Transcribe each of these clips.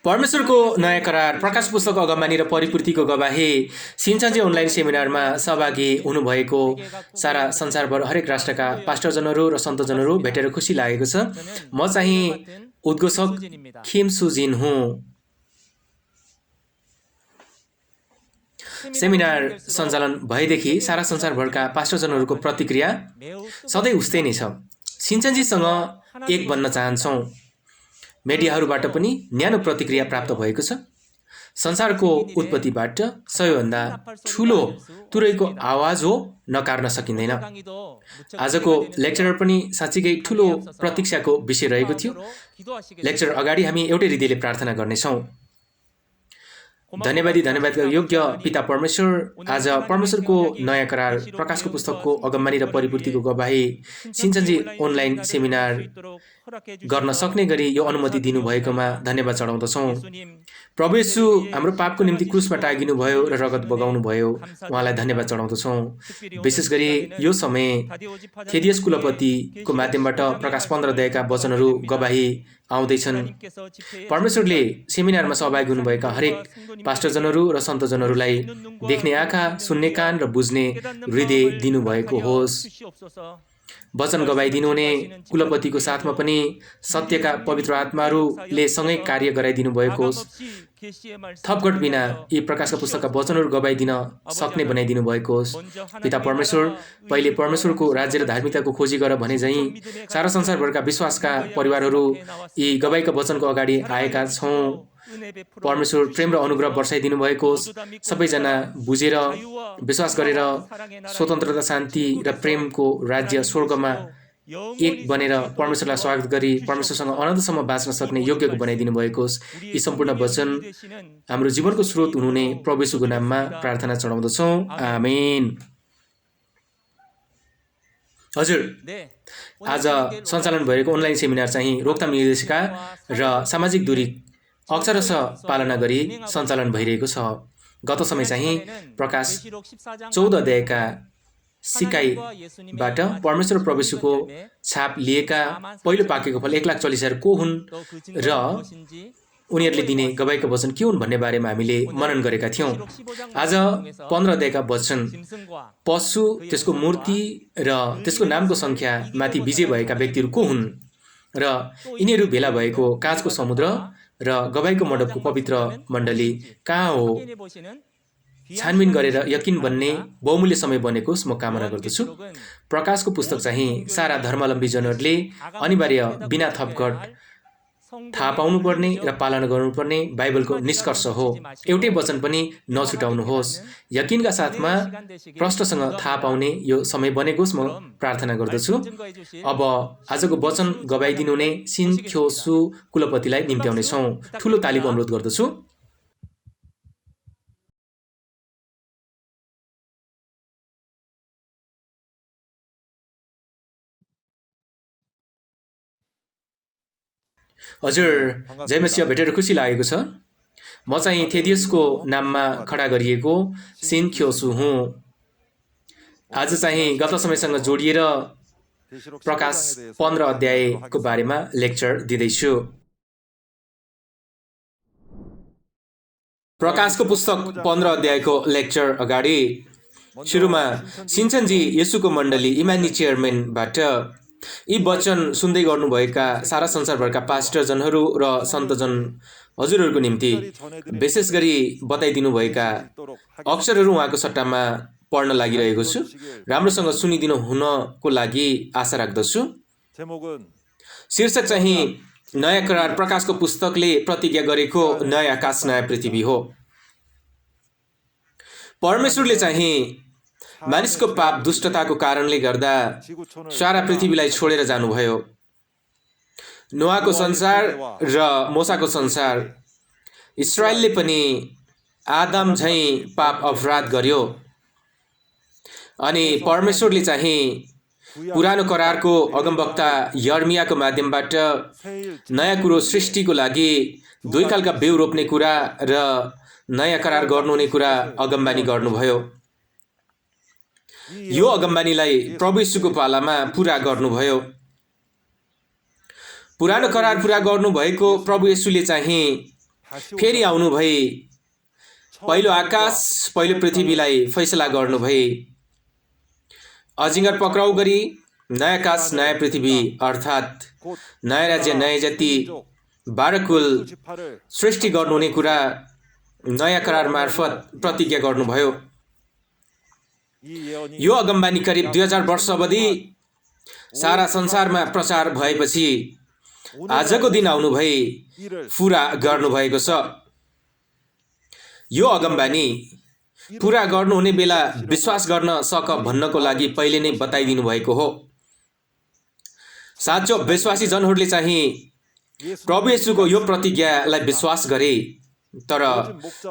परमेश्वरको नयाँ करार प्रकाश पुस्तक अगमबानी र परिपूर्तिको गवाही सिन्चन्जी अनलाइन सेमिनारमा सहभागी हुनुभएको सारा संसारभर हरेक राष्ट्रका पास्टरजनहरू र सन्तजनहरू भेटेर खुसी लागेको छ। म चाहिँ उद्घोषक खिम सुजिन हुँ। सेमिनार सञ्चालन भएदेखि सारा संसारभरका पास्टरजनहरूको प्रतिक्रिया सधैँ उस्तै नै छ। सिन्चन्जीसँग एक बन्न चाहन्छौँ। मिडियाहरूबाट पनि न्यानो प्रतिक्रिया प्राप्त भएको छ। संसारको उत्पत्तिबाट सबैभन्दा ठुलो तुरैको आवाज हो, नकार्न सकिँदैन। आजको लेक्चर पनि साँच्चीकै ठुलो प्रतीक्षाको विषय रहेको थियो। लेक्चर अगाडि हामी एउटै हृदयले प्रार्थना गर्नेछौँ। धन्यवादका योग्य पिता परमेश्वर, आज परमेश्वरको नयाँ करार प्रकाशको पुस्तकको अगमबानी र परिपूर्तिको गवाही सिन्चन्जी अनलाइन सेमिनार गर्न सक्ने गरी यो अनुमति दिनुभएकोमा धन्यवाद चढाउँदछौँ। प्रभु येशू हाम्रो पापको निम्ति क्रुसमा टाँगिनु भयो र रगत बगाउनु भयो। उहाँलाई धन्यवाद चढाउँदछौँ। विशेष गरी यो समय थेदियस कुलपतिको माध्यमबाट प्रकाश 15 अध्यायका वचनहरू गवाही आउँदैछन्। परमेश्वरले सेमिनारमा सहभागी हुनुभएका हरेक पास्टरजनहरू र सन्तजनहरूलाई देख्ने आँखा, सुन्ने कान र बुझ्ने हृदय दिनुभएको होस्। वचन गवाही दिनुहुने कुलपतिको साथमा पनि सत्यका पवित्र आत्माहरूले सँगै कार्य गराइदिनु भएको होस्। थपघट बिना यी प्रकाशका पुस्तकका वचनहरू गवाही दिन सक्ने बनाइदिनु भएको होस्। पिता परमेश्वर, पहिले परमेश्वरको राज्य र धार्मिकताको खोजी गर भने झैँ सारा संसारभरका विश्वासका परिवारहरू यी गवाहीका वचनको अगाडि आएका छौँ। परमेश्वर प्रेम र अनुग्रह वर्षाइदिनु भएको होस्। सबैजना बुझेर विश्वास गरेर स्वतन्त्रता, शान्ति र प्रेमको राज्य स्वर्गमा एक बनेर परमेश्वरलाई स्वागत गरी परमेश्वरसँग अनन्तसम्म बाँच्न सक्ने योग्यको बनाइदिनु भएको होस्। यी सम्पूर्ण वचन हाम्रो जीवनको स्रोत हुनुहुने प्रभु येशूको नाममा प्रार्थना चढाउँदछौँ। आमेन। हजुर, आज सञ्चालन भएको अनलाइन सेमिनार चाहिँ रोकथाम निर्देशिका र सामाजिक दूरी अक्षरशः पालना गरी सञ्चालन भइरहेको छ। गत समय चाहिँ प्रकाश 14 अध्यायका सिकाइबाट परमेश्वर प्रभु येशूको छाप लिएका पहिलो पाकेको फल 1,40,000 को हुन् र उनीहरूले दिने गवाहीका वचन के हुन् भन्ने बारेमा हामीले मनन गरेका थियौँ। आज 15 अध्यायका वचन पशु, त्यसको मूर्ति र त्यसको नामको सङ्ख्या माथि विजय भएका व्यक्तिहरू को हुन् र यिनीहरू भेला भएको काँचको समुद्र र गवाहीको मण्डपको पवित्र मण्डली कहाँ हो, छानबिन गरेर यकिन बन्ने बहुमूल्य समय बनेकोस् म कामना गर्दछु। प्रकाशको पुस्तक चाहिँ सारा धर्मावलम्बीजनहरूले अनिवार्य बिना थपघट थाहा पाउनुपर्ने र पालना गर्नुपर्ने बाइबलको निष्कर्ष हो। एउटै वचन पनि नछुटाउनुहोस्। यकिनका साथमा प्रष्टसँग थाहा पाउने यो समय बनेकोस् म प्रार्थना गर्दछु। अब आजको वचन गवाही दिनुहुने सिनख्योसु कुलपतिलाई निम्त्याउनेछौँ। ठुलो तालीको अनुरोध गर्दछु। हजुर, जय मसीह, भेटेर खुसी लागेको छ। म चाहिँ थेदियसको नाममा खडा गरिएको सिनख्योसु हुँ। आज चाहिँ गत समयसँग जोडिएर प्रकाश 15 अध्यायको बारेमा लेक्चर दिँदैछु। प्रकाशको पुस्तक 15 अध्यायको लेक्चर अगाडि सुरुमा सिन्चन्जी येशूको मण्डली इमानी चेयरम्यानबाट यी वचन सुन्दै गर्नुभएका सारा संसारभरका पास्टरजनहरू र सन्तजन हजुरहरूको निम्ति विशेष गरी बताइदिनुभएका अक्षरहरू उहाँको सट्टामा पढ्न लागिरहेको छु। राम्रोसँग सुनिदिनु हुनको लागि आशा राख्दछु। शीर्षक चाहिँ नयाँ करार प्रकाशको पुस्तकले प्रतिज्ञा गरेको नयाँ आकाश नयाँ पृथ्वी हो। परमेश्वरले चाहिँ मानिसको पाप दुष्टताको कारणले गर्दा सारा पृथ्वीलाई छोडेर जानुभयो। नोआको संसार र मोसाको संसार, इस्राएलले पनि आदम झैँ पाप अपराध गर्यो अनि परमेश्वरले चाहिँ पुरानो करारको अगमवक्ता यर्मियाको माध्यमबाट नयाँ कुरो सृष्टिको लागि दुई खालका बिउ रोप्ने कुरा र नयाँ करार गर्नुहुने कुरा अगमबानी गर्नुभयो। यो अगमबानीलाई प्रभु येशूको पालामा पूरा गर्नुभयो। पुरानो करार पूरा गर्नुभएको प्रभु येशूले चाहिँ फेरि आउनुभई पहिलो आकाश पहिलो पृथ्वीलाई फैसला गर्नुभई अजिङ्गर पक्राउ गरी नयाँ आकाश नयाँ पृथ्वी अर्थात् नयाँ राज्य नयाँ जाति 12 कुल सृष्टि गर्नुहुने कुरा नयाँ करार मार्फत प्रतिज्ञा गर्नुभयो। यो अगमबानी करिब 2000 वर्ष अवधि सारा संसारमा प्रचार भएपछि आजको दिन आउनुभई पुरा गर्नुभएको छ। यो अगमबानी पुरा गर्नुहुने बेला विश्वास गर्न सक भन्नको लागि पहिले नै बताइदिनु भएको हो। साँचो विश्वासी जनहरूले चाहिँ प्रभु येशूको यो प्रतिज्ञालाई विश्वास गरे, तर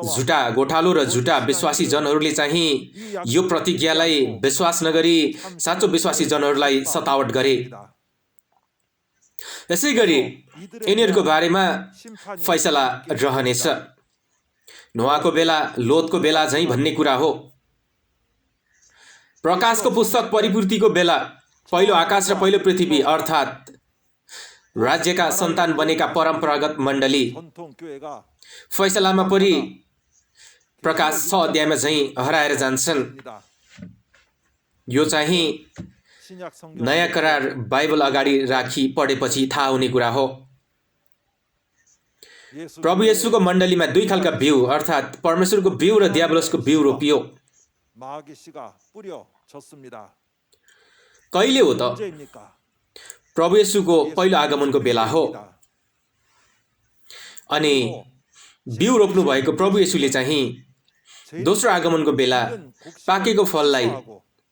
झुटा गोठालो र झुटा विश्वासी जनहरूले चाहिँ यो प्रतिज्ञालाई विश्वास नगरी साँचो विश्वासी जनहरूलाई सतावट गरे। त्यसै गरी यिनीहरूको बारेमा फैसला रहनेछ। नोआको बेला लोतको बेला झैं भन्ने कुरा हो। प्रकाशको पुस्तक परिपूर्तिको बेला पहिलो आकाश र पहिलो पृथ्वी अर्थात् राज्यका सन्तान बनेका परम्परागत मण्डली फैसलामा परि प्रकाश 6 अध्यायमा झैं हराएर जान्छन्। यो चाहिँ नयाँ करार बाइबल अगाडि राखी पढेपछि थाहा हुने कुरा हो। प्रभु येशूको मण्डलीमा दुई खालका बिउ अर्थात् परमेश्वरको बिउ र दियाबलोसको बिउ रोपियो। कहिले हो त? प्रभु येशूको पहिलो आगमनको बेला हो। अनि बिउ रोप्नु भएको प्रभु येशूले चाहिँ दोस्रो आगमनको बेला पाकेको फललाई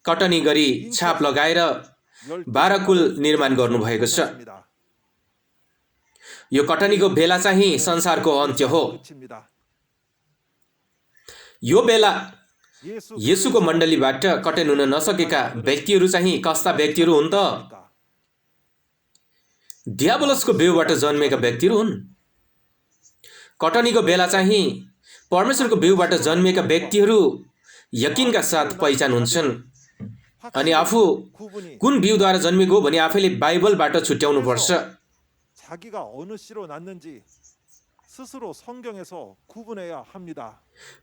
कटनी गरी छाप लगाएर 12 कुल निर्माण गर्नुभएको छ। यो कटनीको बेला चाहिँ संसारको अन्त्य हो। यो बेला येशूको मण्डलीबाट कटन हुन नसकेका व्यक्तिहरू चाहिँ कस्ता व्यक्तिहरू हुन् त? दियाबलोसको बिउबाट जन्मेका व्यक्तिहरू हुन्। कटनीको बेला चाहिँ परमेश्वरको बिउबाट जन्मेका व्यक्तिहरू यकिनका साथ पहिचान हुन्छन्। अनि आफू कुन बिउद्वारा जन्मेको हो भने आफैले बाइबलबाट छुट्याउनु पर्छ।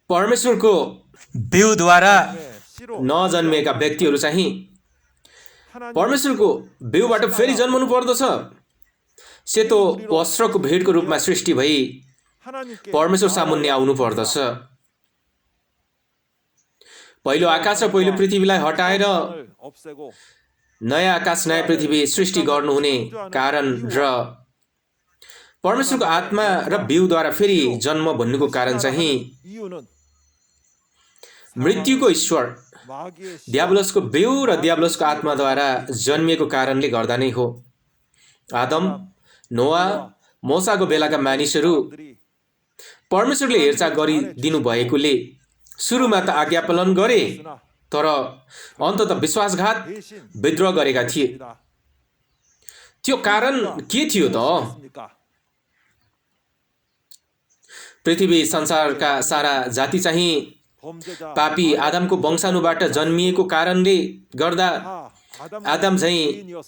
परमेश्वरको बिउद्वारा नजन्मेका व्यक्तिहरू चाहिँ परमेश्वरको बिउबाट फेरि जन्मनु पर्दछ। सेतो वस्त्रको भेटको रूपमा सृष्टि भई परमेश्वर सामुन्ने आउनु पर्दछ। पहिलो आकाश र पहिलो पृथ्वीलाई हटाएर नयाँ आकाश नयाँ पृथ्वी सृष्टि गर्नुहुने कारण र परमेश्वरको आत्मा र बिउद्वारा फेरि जन्म भन्नुको कारण चाहिँ मृत्युको ईश्वर दियाबलोसको बिउ र दियाबलोसको आत्माद्वारा जन्मिएको कारणले गर्दा नै हो। आदम, नोआ, मोसाको बेलाका मानिसहरू परमेश्वरले हेरचाह गरिदिनु भएकोले सुरुमा त आज्ञा पालन गरे, तर अन्ततः विश्वासघात विद्रोह गरेका थिए। त्यो कारण के थियो त? पृथ्वी संसारका सारा जाति चाहिँ पापी आदमको वंशानुबाट जन्मिएको कारणले गर्दा आदम झैं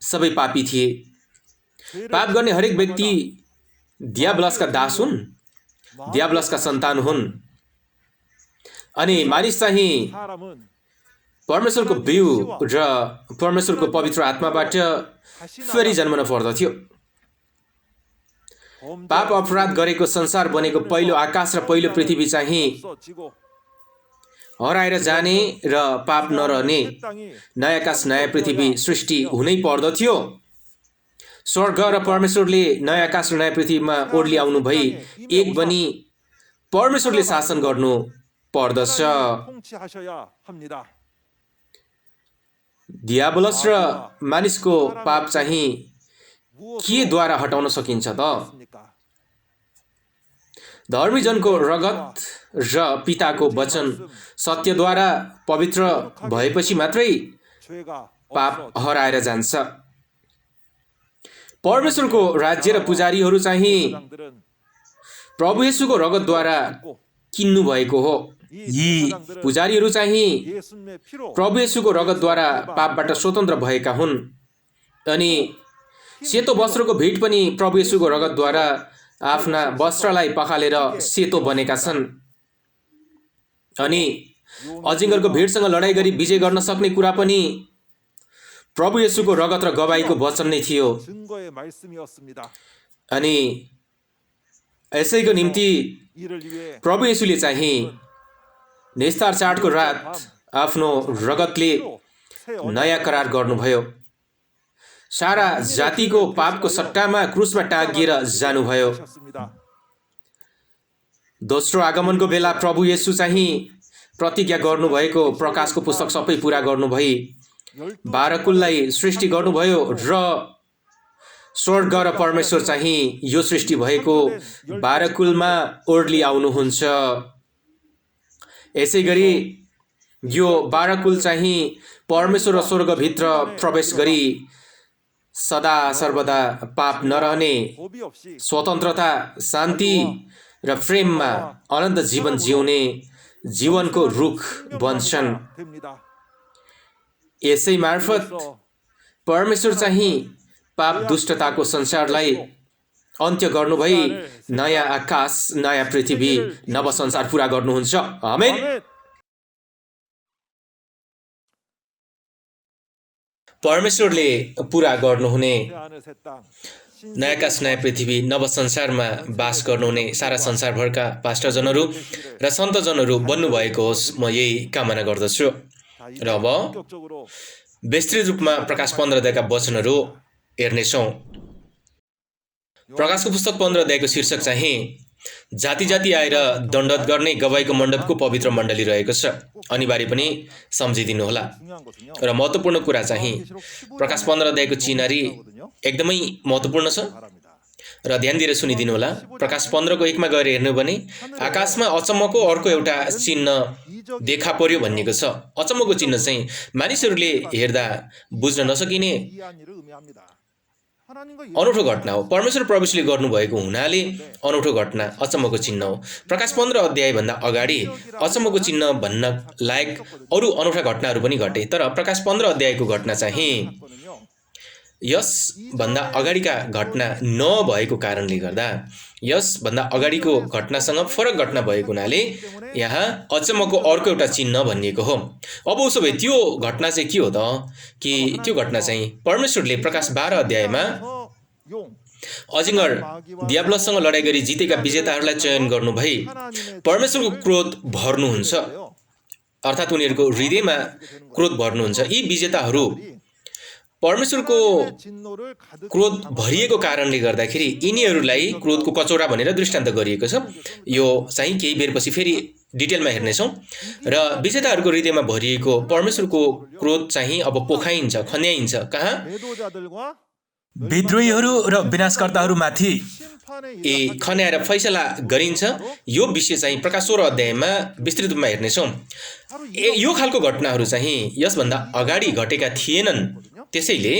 सबै पापी थिए। पाप गर्ने हरेक व्यक्ति दियाबलोसका दास हुन्, दियाबलोसका सन्तान हुन्। अनि मानिस चाहिँ परमेश्वरको बिउ र परमेश्वरको पवित्र आत्माबाट फेरि जन्मन पर्दथ्यो। पाप अपराध गरेको संसार बनेको पहिलो आकाश र पहिलो पृथ्वी चाहिँ हराएर जाने र पाप नरहने नयाँ आकाश नयाँ पृथ्वी सृष्टि हुनै पर्दथ्यो। स्वर्ग र परमेश्वरले नयाँ आकाश र नयाँ पृथ्वीमा ओर्ली आउनु भई एक बनी परमेश्वरले शासन गर्नु पर्दछ। दियाबलोस र मानिसको पाप चाहिँ के द्वारा हटाउन सकिन्छ त? धर्मी जनको रगत र पिताको वचन सत्यद्वारा पवित्र भएपछि मात्रै पाप हराएर जान्छ। परमेश्वरको राज्य र पुजारीहरू चाहिँ प्रभु येशूको रगतद्वारा किन्नु भएको हो। यी पुजारीहरू चाहिँ प्रभु येशूको रगतद्वारा पापबाट स्वतन्त्र भएका हुन्। अनि सेतो वस्त्रको भेट पनि प्रभु येशूको रगतद्वारा आफ्ना वस्त्रलाई पखालेर सेतो बनेका छन् अनि अजिङ्गरको भिडसँग लडाई गरी विजय गर्न सक्ने कुरा पनि प्रभु येशूको रगत र गवाईको वचन नै थियो। अनि यसैको निम्ति प्रभु येशूले चाहिँ निस्तार चाडको रात आफ्नो रगतले नयाँ करार गर्नुभयो। सारा जातिको पापको सट्टामा क्रुसमा टाँगिएर जानुभयो। दोस्रो आगमनको बेला प्रभु येशू चाहिँ प्रतिज्ञा गर्नुभएको प्रकाशको पुस्तक सबै पुरा गर्नुभई 12 कुललाई सृष्टि गर्नुभयो र स्वर्ग र परमेश्वर चाहिँ यो सृष्टि भएको 12 कुलमा ओर्ली आउनुहुन्छ। यसै गरी यो 12 कुल चाहिँ परमेश्वर र स्वर्गभित्र प्रवेश गरी सदा सर्वदा पाप नरहने स्वतन्त्रता, शान्ति र प्रेममा अनन्त जीवन जिउने जीवनको रुख बन्छन्। यसै मार्फत परमेश्वर चाहिँ पाप दुष्टताको संसारलाई अन्त्य गर्नुभई नयाँ आकाश, नयाँ पृथ्वी, नव संसार पुरा गर्नुहुन्छ। आमेन। परमेश्वरले पुरा गर्नुहुने नयाँ आकाश, नयाँ पृथ्वी, नव संसारमा बास गर्नुहुने सारा संसारभरका पास्टरजनहरू र सन्तजनहरू बन्नुभएको होस्, म यही कामना गर्दछु। र अब विस्तृत रूपमा प्रकाश 15 अध्यायका वचनहरू हेर्नेछौँ। प्रकाशको पुस्तक 15 अध्यायको शीर्षक चाहिँ जाति जाति आएर दण्डवत गर्ने गवाईको मण्डपको पवित्र मण्डली रहेको छ। अनिवार्य पनि सम्झिदिनु होला। र महत्त्वपूर्ण कुरा चाहिँ प्रकाश 15 अध्यायको चिनारी एकदमै महत्त्वपूर्ण छ र ध्यान दिएर सुनिदिनु होला। प्रकाश 15 को 1 मा गएर हेर्नु भने आकाशमा अचम्मको अर्को एउटा चिन्ह देखा पर्यो भनिएको छ। अचम्मको चिन्ह चाहिँ मानिसहरूले हेर्दा बुझ्न नसकिने अनौठो घटना हो। परमेश्वर प्रभुले गर्नुभएको हुनाले अनौठो घटना, अचम्मको चिन्ह हो। प्रकाश 15 अध्यायभन्दा अगाडि अचम्मको चिन्ह भन्न लायक अरू अनौठा घटनाहरू पनि घटे, तर प्रकाश 15 अध्यायको घटना चाहिँ यसभन्दा अगाडिका घटना नभएको कारणले गर्दा, यसभन्दा अगाडिको घटनासँग फरक घटना भएको हुनाले यहाँ अचम्मको अर्को एउटा चिन्ह भनिएको हो। अब उसो भए त्यो घटना चाहिँ के हो त? कि त्यो घटना चाहिँ परमेश्वरले प्रकाश 12 अध्यायमा अजिङ्गर दियाब्लससँग लडाई गरी जितेका विजेताहरूलाई चयन गर्नुभई परमेश्वरको क्रोध भर्नुहुन्छ, अर्थात् उनीहरूको हृदयमा क्रोध भर्नुहुन्छ। यी विजेताहरू परमेश्वरको क्रोध भरिएको कारणले गर्दाखेरि यिनीहरूलाई क्रोधको कचौरा भनेर दृष्टान्त गरिएको छ। यो चाहिँ केही बेरपछि फेरि डिटेलमा हेर्नेछौँ। र विजेताहरूको हृदयमा भरिएको परमेश्वरको क्रोध चाहिँ अब पोखाइन्छ, खन्याइन्छ। कहाँ? विद्रोहीहरू र विनाशकर्ताहरूमाथि खन्याएर फैसला गरिन्छ। यो विषय चाहिँ प्रकाश 16 अध्यायमा विस्तृत रूपमा हेर्नेछौँ। यो खालको घटनाहरू चाहिँ यसभन्दा अगाडि घटेका थिएनन्, त्यसैले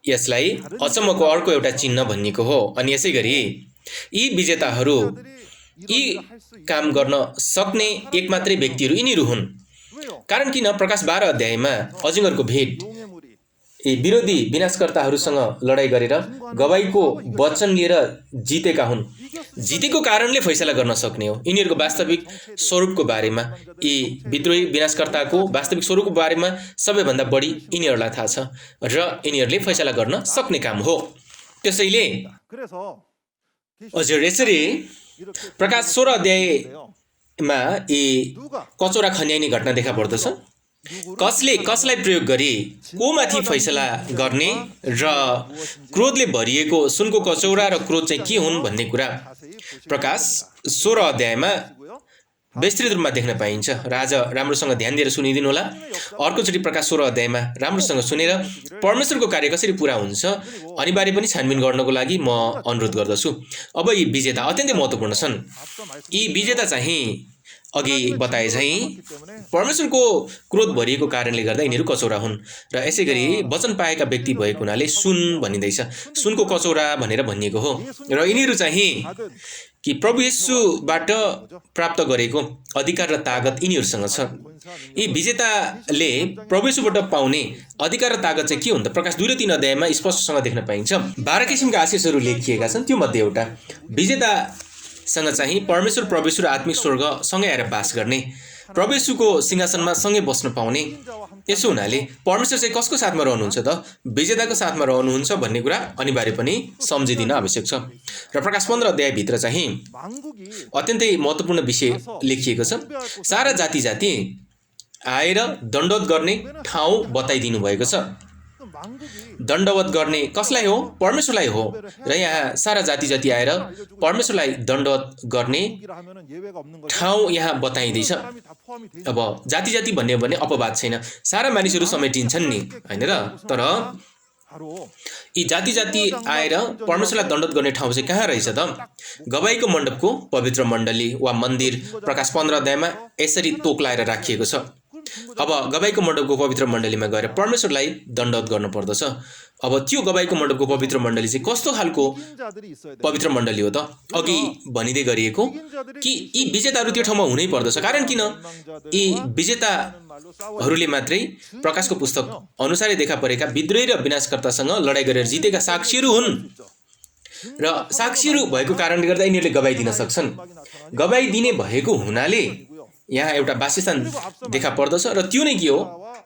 यसलाई अचम्मको अर्को एउटा चिन्ह भनिएको हो। अनि यसै गरी यी विजेताहरू, यी काम गर्न सक्ने एकमात्रै व्यक्तिहरू यिनीहरू हुन्। कारण किन? प्रकाश 12 अध्यायमा अजिङ्गरको भेट यी विरोधी विनाशकर्ताहरूसँग लडाई गरेर गवाईको वचन लिएर जितेका हुन्। जितेको कारणले फैसला गर्न सक्ने हो। यिनीहरूको वास्तविक स्वरूपको बारेमा, यी विद्रोही विनाशकर्ताको वास्तविक स्वरूपको बारेमा सबैभन्दा बढी यिनीहरूलाई थाहा छ र यिनीहरूले फैसला गर्न सक्ने काम हो। त्यसैले हजुर यसरी प्रकाश 16 अध्यायमा यी कचौरा खन्याइने घटना देखा पर्दछ। कसले कसलाई प्रयोग गरी को माथि फैसला गर्ने र क्रोधले भरिएको सुनको कचौरा र क्रोध चाहिँ के हुन् भन्ने कुरा प्रकाश 16 अध्यायमा विस्तृत रूपमा देख्न पाइन्छ। र आज राम्रोसँग ध्यान दिएर सुनिदिनु होला। अर्कोचोटि प्रकाश 16 अध्यायमा राम्रोसँग सुनेर परमेश्वरको कार्य कसरी पुरा हुन्छ अनिवार्य पनि छानबिन गर्नको लागि म अनुरोध गर्दछु। अब यी विजेता अत्यन्तै महत्त्वपूर्ण छन्। यी विजेता चाहिँ अघि बताए झैं परमेश्वरको क्रोध भरिएको कारणले गर्दा यिनीहरू कचौरा हुन् र यसै गरी वचन पाएका व्यक्ति भएको हुनाले सुन भनिँदैछ, सुनको कचौरा भनेर भनिएको हो। र यिनीहरू चाहिँ कि प्रभु येशूबाट प्राप्त गरेको अधिकार र तागत यिनीहरूसँग छ। यी विजेताले प्रभु येशूबाट पाउने अधिकार र तागत चाहिँ के हुन्छ? प्रकाश 2 र 3 अध्यायमा स्पष्टसँग देख्न पाइन्छ। 12 किसिमका आशिषहरू लेखिएका छन्। त्यो मध्ये एउटा विजेतासँग चाहिँ परमेश्वर, प्रभु येशू र आत्मिक स्वर्ग सँगै आएर बास गर्ने, प्रभु येशूको सिंहासनमा सँगै बस्न पाउने। यसो हुनाले परमेश्वर चाहिँ कसको साथमा रहनुहुन्छ त? विजेताको साथमा रहनुहुन्छ भन्ने कुरा अनिवार्य पनि सम्झिदिन आवश्यक छ। र प्रकाश 15 अध्यायभित्र चाहिँ अत्यन्तै महत्त्वपूर्ण विषय लेखिएको छ। सारा जाति जाति आएर दण्डवत गर्ने ठाउँ बताइदिनु भएको छ। दण्डवत गर्ने कसलाई हो? परमेश्वरलाई हो। र यहाँ सारा जाति जाति आएर परमेश्वरलाई दण्डवत गर्ने ठाउँ यहाँ बताइँदैछ। अब जाति जाति भन्ने भने अपवाद छैन, सारा मानिसहरू समेटिन्छन् नि, होइन र? तर यी जाति जाति आएर परमेश्वरलाई दण्डवत गर्ने ठाउँ चाहिँ कहाँ रहेछ त? गवाईको मण्डपको पवित्र मण्डली वा मन्दिर प्रकाश 15 अध्यायमा यसरी तोक्लाएर राखिएको छ। अब गवाईको मण्डपको पवित्र मण्डलीमा गएर परमेश्वरलाई दण्डवत गर्नुपर्दछ। अब त्यो गवाईको मण्डपको पवित्र मण्डली चाहिँ कस्तो खालको पवित्र मण्डली हो त? अघि भनिँदै गरिएको कि यी विजेताहरू त्यो ठाउँमा हुनै पर्दछ। कारण किन? यी विजेताहरूले मात्रै प्रकाशको पुस्तक अनुसारै देखा परेका विद्रोही र विनाशकर्तासँग लडाइँ गरेर जितेका साक्षीहरू हुन्। र साक्षीहरू भएको कारणले गर्दा यिनीहरूले गवाई दिन सक्छन्। गवाई दिने भएको हुनाले यहाँ एउटा वासस्थान देखा पर्दछ र त्यो नै के हो?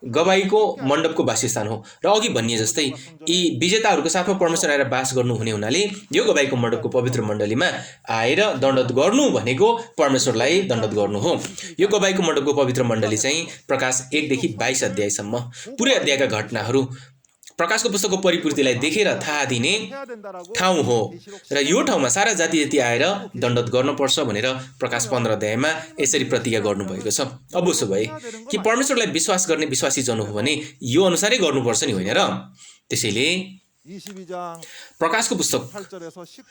गवाईको मण्डपको वासस्थान हो। र अघि भनिए जस्तै यी विजेताहरूको साथमा परमेश्वर आएर बास गर्नुहुने हुनाले यो गवाईको मण्डपको पवित्र मण्डलीमा आएर दण्डवत गर्नु भनेको परमेश्वरलाई दण्डवत गर्नु हो। यो गवाईको मण्डपको पवित्र मण्डली चाहिँ प्रकाश 1 देखि 22 अध्यायसम्म पुरै अध्यायका घटनाहरू प्रकाशको पुस्तकको परिपूर्तिलाई देखेर थाहा दिने ठाउँ हो। र यो ठाउँमा सारा जाति जाति आएर दण्डवत गर्नुपर्छ भनेर प्रकाश 15 अध्यायमा यसरी प्रतिज्ञा गर्नुभएको छ। अब उसो भए कि परमेश्वरलाई विश्वास गर्ने विश्वासी जन हो भने यो अनुसारै गर्नुपर्छ नि, होइन र? त्यसैले प्रकाशको पुस्तक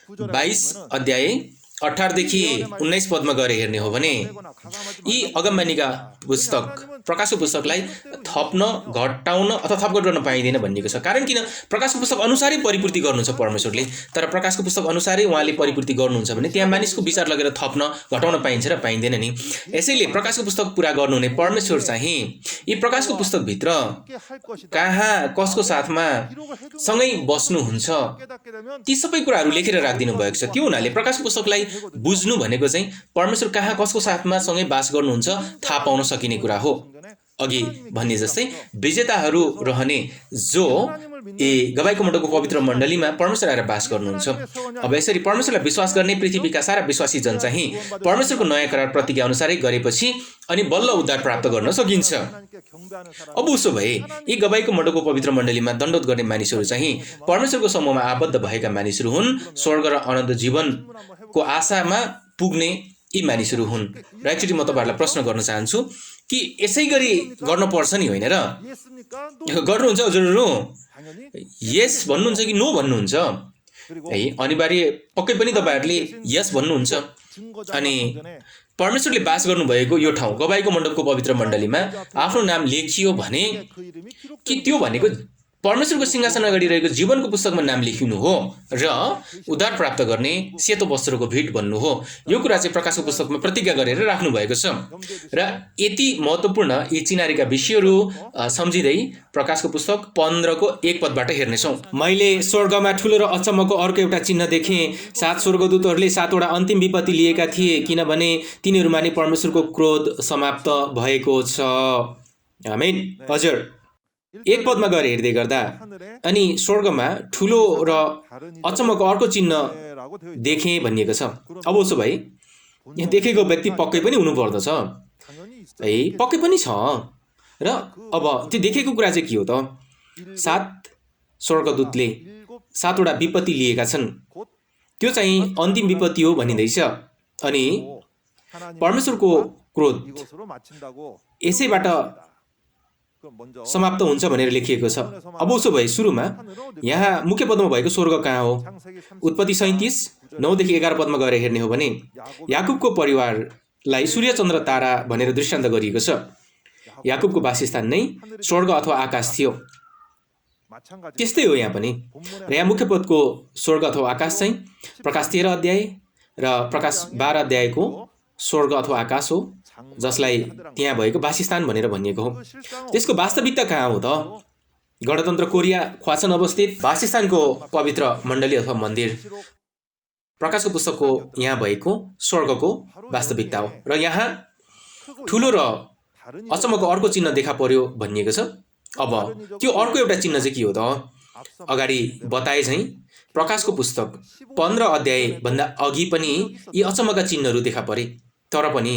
22 अध्याय 18 देखि 19 पदमा गएर हेर्ने हो भने यी अगमबानीका पुस्तक प्रकाशको पुस्तकलाई थप्न, घटाउन अथवा थपघट गर्न पाइँदैन भनिएको छ। कारण किन? प्रकाशको पुस्तक अनुसारै परिपूर्ति गर्नुहुन्छ परमेश्वरले। तर प्रकाशको पुस्तक अनुसारै उहाँले परिपूर्ति गर्नुहुन्छ भने त्यहाँ मानिसको विचार लगेर थप्न, घटाउन पाइन्छ र पाइँदैन नि। यसैले प्रकाशको पुस्तक पुरा गर्नुहुने परमेश्वर चाहिँ यी प्रकाशको पुस्तकभित्र कहाँ, कसको साथमा सँगै बस्नुहुन्छ, ती सबै कुराहरू लेखेर राखिदिनु भएको छ। त्यो हुनाले प्रकाशको पुस्तकलाई बुझ्नु भनेको चाहिँ परमेश्वर कहाँ, कसको साथमा सँगै बास गर्नुहुन्छ थाहा पाउन सकिने कुरा हो। अघि भन्ने जस्तै विजेताहरू रहने जो गवाईको मण्डपको पवित्र मण्डलीमा परमेश्वर आएर बास गर्नुहुन्छ। अब यसरी परमेश्वरलाई विश्वास गर्ने पृथ्वीका सारा विश्वासी जन चाहिँ परमेश्वरको नयाँ करार प्रतिज्ञा अनुसारै गरेपछि अनि बल्ल उद्धार प्राप्त गर्न सकिन्छ। अब उसो भए यी गवाईको मण्डपको पवित्र मण्डलीमा दण्डवत गर्ने मानिसहरू चाहिँ परमेश्वरको समूहमा आबद्ध भएका मानिसहरू हुन्। स्वर्ग र अनन्त जीवनको आशामा पुग्ने यी मानिसहरू हुन्। र एकचोटि म तपाईँहरूलाई प्रश्न गर्न चाहन्छु कि यसै गरी गर्नुपर्छ नि, होइन र? गर्नुहुन्छ हजुरहरू? यस भन्नुहुन्छ कि नो भन्नुहुन्छ? है, अनिवार्य पक्कै पनि तपाईँहरूले यस भन्नुहुन्छ। अनि परमेश्वरले बास गर्नुभएको यो ठाउँ गवाईको मण्डपको पवित्र मण्डलीमा आफ्नो नाम लेखियो भने कि त्यो भनेको परमेश्वरको सिंहासन अगाडि रहेको जीवनको पुस्तकमा नाम लेखिनु हो र उद्धार प्राप्त गर्ने सेतो वस्त्रको भेट भन्नु हो। यो कुरा चाहिँ प्रकाशको पुस्तकमा प्रतिज्ञा गरेर राख्नु भएको छ। र यति महत्त्वपूर्ण यी चिनारीका विषयहरू सम्झिँदै प्रकाशको पुस्तक 15 को 1 पदबाट हेर्नेछौँ। मैले स्वर्गमा ठुलो र अचम्मको अर्को एउटा चिन्ह देखेँ। 7 स्वर्गदूतहरूले 7 वटा अन्तिम विपत्ति लिएका थिए, किनभने तिनीहरूमा नै परमेश्वरको क्रोध समाप्त भएको छ। आमेन। हजुर 1 पदमा गएर हेर्दै गर्दा अनि स्वर्गमा ठुलो र अचम्मको अर्को चिन्ह देखेँ भनिएको छ। अब उसो भए यहाँ देखेको व्यक्ति पक्कै पनि हुनुपर्दछ है, पक्कै पनि छ। र अब त्यो देखेको कुरा चाहिँ के हो त? 7 स्वर्गदूतले 7 वटा विपत्ति लिएका छन्। त्यो चाहिँ अन्तिम विपत्ति हो भनिँदैछ। अनि परमेश्वरको क्रोध यसैबाट समाप्त हुन्छ भनेर लेखिएको छ। अब उसो भए सुरुमा यहाँ मुख्य पदमा भएको स्वर्ग कहाँ हो? उत्पत्ति 37 9 देखि 11 पदमा गएर हेर्ने हो भने याकुबको परिवार लाई सूर्य चन्द्र तारा भनेर दृष्टान्त गरिएको छ। याकुबको वासस्थान नै स्वर्ग अथवा आकाश थियो। त्यस्तै हो यहाँ पनि। र यहाँ मुख्य पदको स्वर्ग अथवा आकाश चाहिँ प्रकाश 13 अध्याय र प्रकाश 12 अध्यायको स्वर्ग अथवा आकाश हो, जसलाई त्यहाँ भएको वासस्थान भनेर भनिएको हो। त्यसको वास्तविकता कहाँ हो त? गणतन्त्र कोरिया ख्वासन अवस्थित वासस्थानको पवित्र मण्डली अथवा मन्दिर प्रकाशको पुस्तकको यहाँ भएको स्वर्गको वास्तविकता हो। र यहाँ ठुलो र अचम्मको अर्को चिन्ह देखा पर्यो भनिएको छ। अब त्यो अर्को एउटा चिन्ह चाहिँ के हो त? अगाडि बताए चाहिँ प्रकाशको पुस्तक 15 अध्याय भन्दा अघि पनि यी अचम्मका चिन्हहरू देखा परे। तर पनि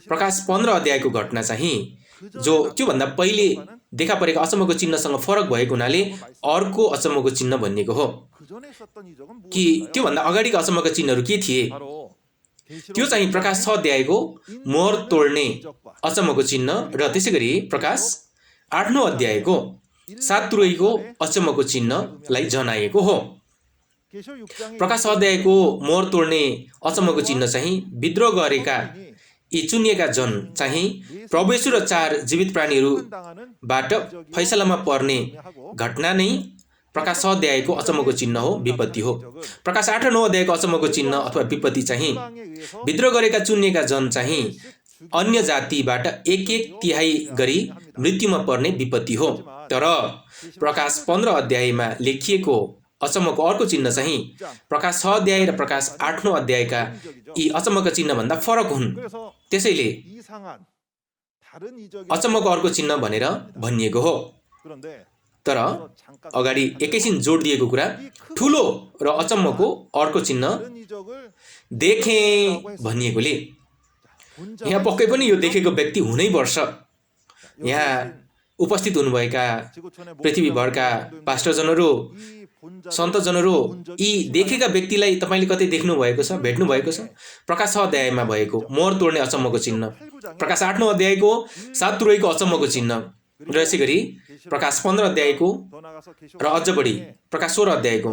प्रकाश 15 अध्यायको घटना चाहिँ जो त्योभन्दा पहिले देखा परेका अचम्मको चिन्हसँग फरक भएको हुनाले अर्को अचम्मको चिन्ह भनिएको हो। कि त्योभन्दा अगाडिका अचम्मका चिन्हहरू के थिए? त्यो चाहिँ प्रकाश 6 अध्यायको मोहर तोड्ने अचम्मको चिन्ह र त्यसै गरी प्रकाश 8-9 अध्यायको 7 तुरैको अचम्मको चिन्हलाई जनाएको हो। प्रकाश 6 अध्यायको मोहर तोड्ने अचम्मको चिन्ह चाहिँ विद्रोह गरेका यी चुनिएका जन चाहिँ प्रभु येशू र 4 जीवित प्राणीहरूबाट फैसलामा पर्ने घटना नै प्रकाश 6 अध्यायको अचम्मको चिन्ह हो, विपत्ति हो। प्रकाश 8 र 9 अध्यायको अचम्मको चिन्ह अथवा विपत्ति चाहिँ विद्रोह गरेका चुनिएका जन चाहिँ अन्य जातिबाट 1/3 गरी मृत्युमा पर्ने विपत्ति हो। तर प्रकाश 15 अध्यायमा लेखिएको अचम्मको अर्को चिन्ह चाहिँ प्रकाश 6 अध्याय र प्रकाश 8-9 अध्यायका यी अचम्मका चिन्हभन्दा फरक हुन्। त्यसैले अचम्मको अर्को चिन्ह भनेर भनिएको हो। तर अगाडि एकैछिन जोड दिएको कुरा ठुलो र अचम्मको अर्को चिन्ह देखे भनिएकोले यहाँ पक्कै पनि यो देखेको व्यक्ति हुनै पर्छ। यहाँ उपस्थित हुनुभएका पृथ्वीभरका पास्टरजनहरू, सन्तजनहरू, यी देखेका व्यक्तिलाई तपाईँले कतै देख्नु भएको छ, भेट्नु भएको छ? प्रकाश 6 अध्यायमा भएको मोहर तोड्ने अचम्मको चिन्ह, प्रकाश 8-9 अध्यायको 7 तुरैको अचम्मको चिन्ह र यसै गरी प्रकाश 15 अध्यायको र अझ बढी प्रकाश 16 अध्यायको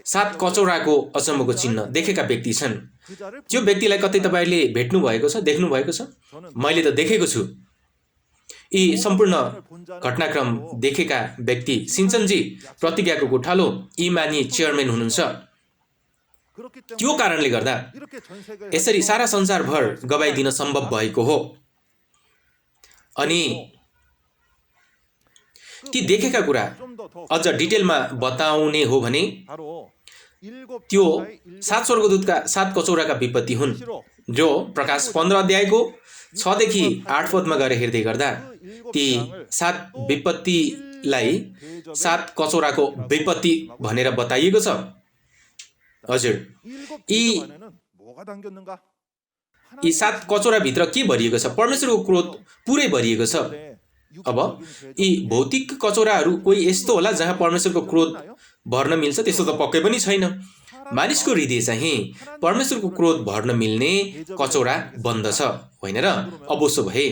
7 कचौराको अचम्मको चिन्ह देखेका व्यक्ति छन्। त्यो व्यक्तिलाई कतै तपाईँले भेट्नु भएको छ, देख्नु भएको छ? मैले त देखेको छु। यी सम्पूर्ण घटनाक्रम देखेका व्यक्ति सिन्चनजी प्रतिज्ञाको गोठालो इमानी चेयरम्यान हुनुहुन्छ। त्यो कारणले गर्दा यसरी सारा संसारभर गवाई दिन सम्भव भएको हो। अनि ती देखेका कुरा अझ डिटेलमा बताउने हो भने त्यो 7 स्वर्गदूतका 7 कचौराका विपत्ति हुन्, जो प्रकाश 15 अध्यायको 6 देखि 8 पदमा गएर हेर्दै गर्दा ती 7 विपत्तिलाई 7 कचौराको विपत्ति भनेर बताइएको छ। हजुर, यी 7 कचौराभित्र के भरिएको छ? परमेश्वरको क्रोध पुरै भरिएको छ। अब यी भौतिक कचौराहरू कोही यस्तो होला जहाँ परमेश्वरको क्रोध भर्न मिल्छ? त्यस्तो त पक्कै पनि छैन। मानिसको हृदय चाहिँ परमेश्वरको क्रोध भर्न मिल्ने कचौरा बन्दछ, होइन र? अवश्य भए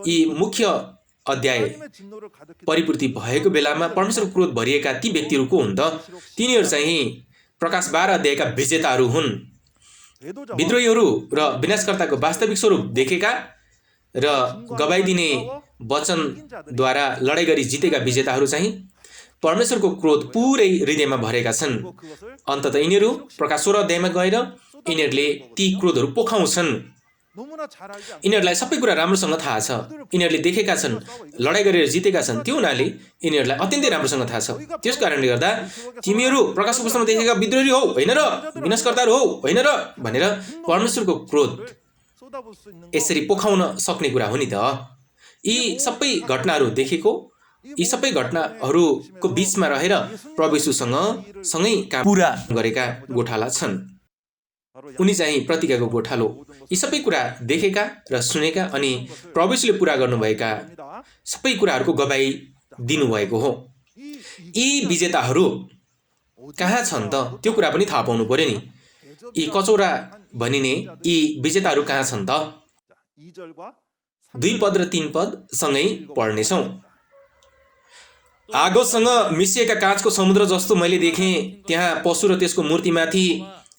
यी मुख्य अध्याय परिपूर्ति भएको बेलामा परमेश्वरको क्रोध भरिएका ती व्यक्तिहरू को हुन् त? तिनीहरू चाहिँ प्रकाश 12 अध्यायका विजेताहरू हुन्। विद्रोहीहरू र विनाशकर्ताको वास्तविक स्वरूप देखेका र गवाई दिने वचनद्वारा लडाई गरी जितेका विजेताहरू चाहिँ परमेश्वरको क्रोध पुरै हृदयमा भरेका छन्। अन्ततः यिनीहरू प्रकाश 16 अध्यायमा गएर यिनीहरूले ती क्रोधहरू पोखाउँछन्। यिनीहरूलाई सबै कुरा राम्रोसँग थाहा छ, यिनीहरूले देखेका छन्, लडाई गरेर जितेका छन्। त्यो हुनाले यिनीहरूलाई अत्यन्तै राम्रोसँग थाहा छ। त्यस कारणले गर्दा तिमीहरू प्रकाशको पुस्तकमा देखेका विद्रोही हौ, होइन र? विनाशकर्ताहरू हौ, होइन र? भनेर परमेश्वरको क्रोध यसरी पोखाउन सक्ने कुरा हो नि त। यी सबै घटनाहरू देखेको, यी सबै घटनाहरूको बीचमा रहेर प्रभु येशूसँग सँगै काम पुरा गरेका गोठाला छन्। उनी चाहिँ प्रतिज्ञाको गोठालो। यी सबै कुरा देखेका र सुनेका अनि प्रभु येशूले पुरा गर्नुभएका सबै कुराहरूको गवाई दिनुभएको हो। यी विजेताहरू कहाँ छन् त? त्यो कुरा पनि थाहा पाउनु पर्यो नि। यी कचौरा भनिने यी विजेताहरू कहाँ छन् त? 2 पद र 3 पद सँगै पढ्नेछौँ। आगोसँग मिसिएका काँचको समुद्र जस्तो मैले देखेँ। त्यहाँ पशु र त्यसको मूर्तिमाथि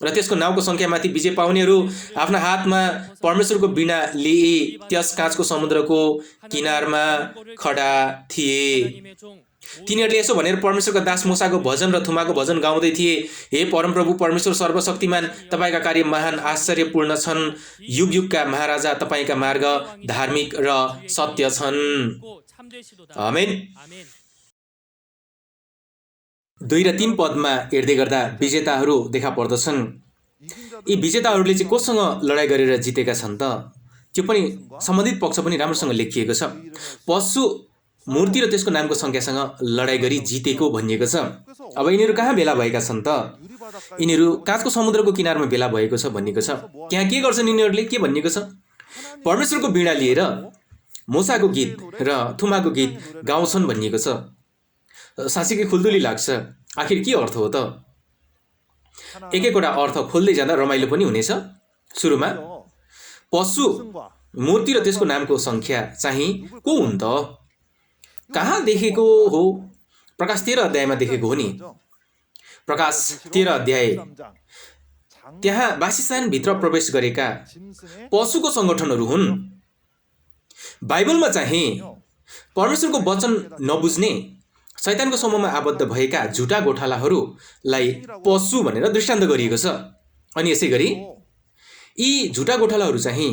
र त्यसको नाउँको सङ्ख्यामाथि विजय पाउनेहरू आफ्ना हातमा परमेश्वरको वीणा लिई त्यस काँचको समुद्रको किनारमा खडा थिए। तिनीहरूले यसो भनेर परमेश्वरका दास मूसाको भजन र थुमाको भजन गाउँदै थिए, हे परमप्रभु परमेश्वर सर्वशक्तिमान, तपाईँका कार्य महान आश्चर्यपूर्ण छन्। युग युगका महाराजा, तपाईँका मार्ग धार्मिक र सत्य छन्। आमेन। 2 र 3 पदमा हेर्दै गर्दा विजेताहरू देखा पर्दछन्। यी विजेताहरूले चाहिँ कोसँग लडाइँ गरेर जितेका छन् त? त्यो पनि सम्बन्धित पक्ष पनि राम्रोसँग लेखिएको छ। पशु मूर्ति र त्यसको नामको सङ्ख्यासँग लडाइँ गरी जितेको भनिएको छ। अब यिनीहरू कहाँ भेला भएका छन् त? यिनीहरू काँचको समुद्रको किनारमा भेला भएको छ भनिएको छ। त्यहाँ के गर्छन् यिनीहरूले? के भनिएको छ? परमेश्वरको वीणा लिएर मूसाको गीत र थुमाको गीत गाउँछन् भनिएको छ। साँच्चीकै खुल्दुली लाग्छ। आखिर के अर्थ हो त? एक-एकवटा अर्थ खोल्दै जाँदा रमाइलो पनि हुनेछ। सुरुमा पशु मूर्ति र त्यसको नामको सङ्ख्या चाहिँ को हुन् त? कहाँ देखेको हो? प्रकाश 13 अध्यायमा देखेको हो नि। प्रकाश 13 अध्याय त्यहाँ वासस्थानभित्र प्रवेश गरेका पशुको सङ्गठनहरू हुन्। बाइबलमा चाहिँ परमेश्वरको वचन नबुझ्ने शैतानको समूहमा आबद्ध भएका झुटा गोठालाहरूलाई पशु भनेर दृष्टान्त गरिएको छ। अनि यसै गरी यी झुटा गोठालाहरू चाहिँ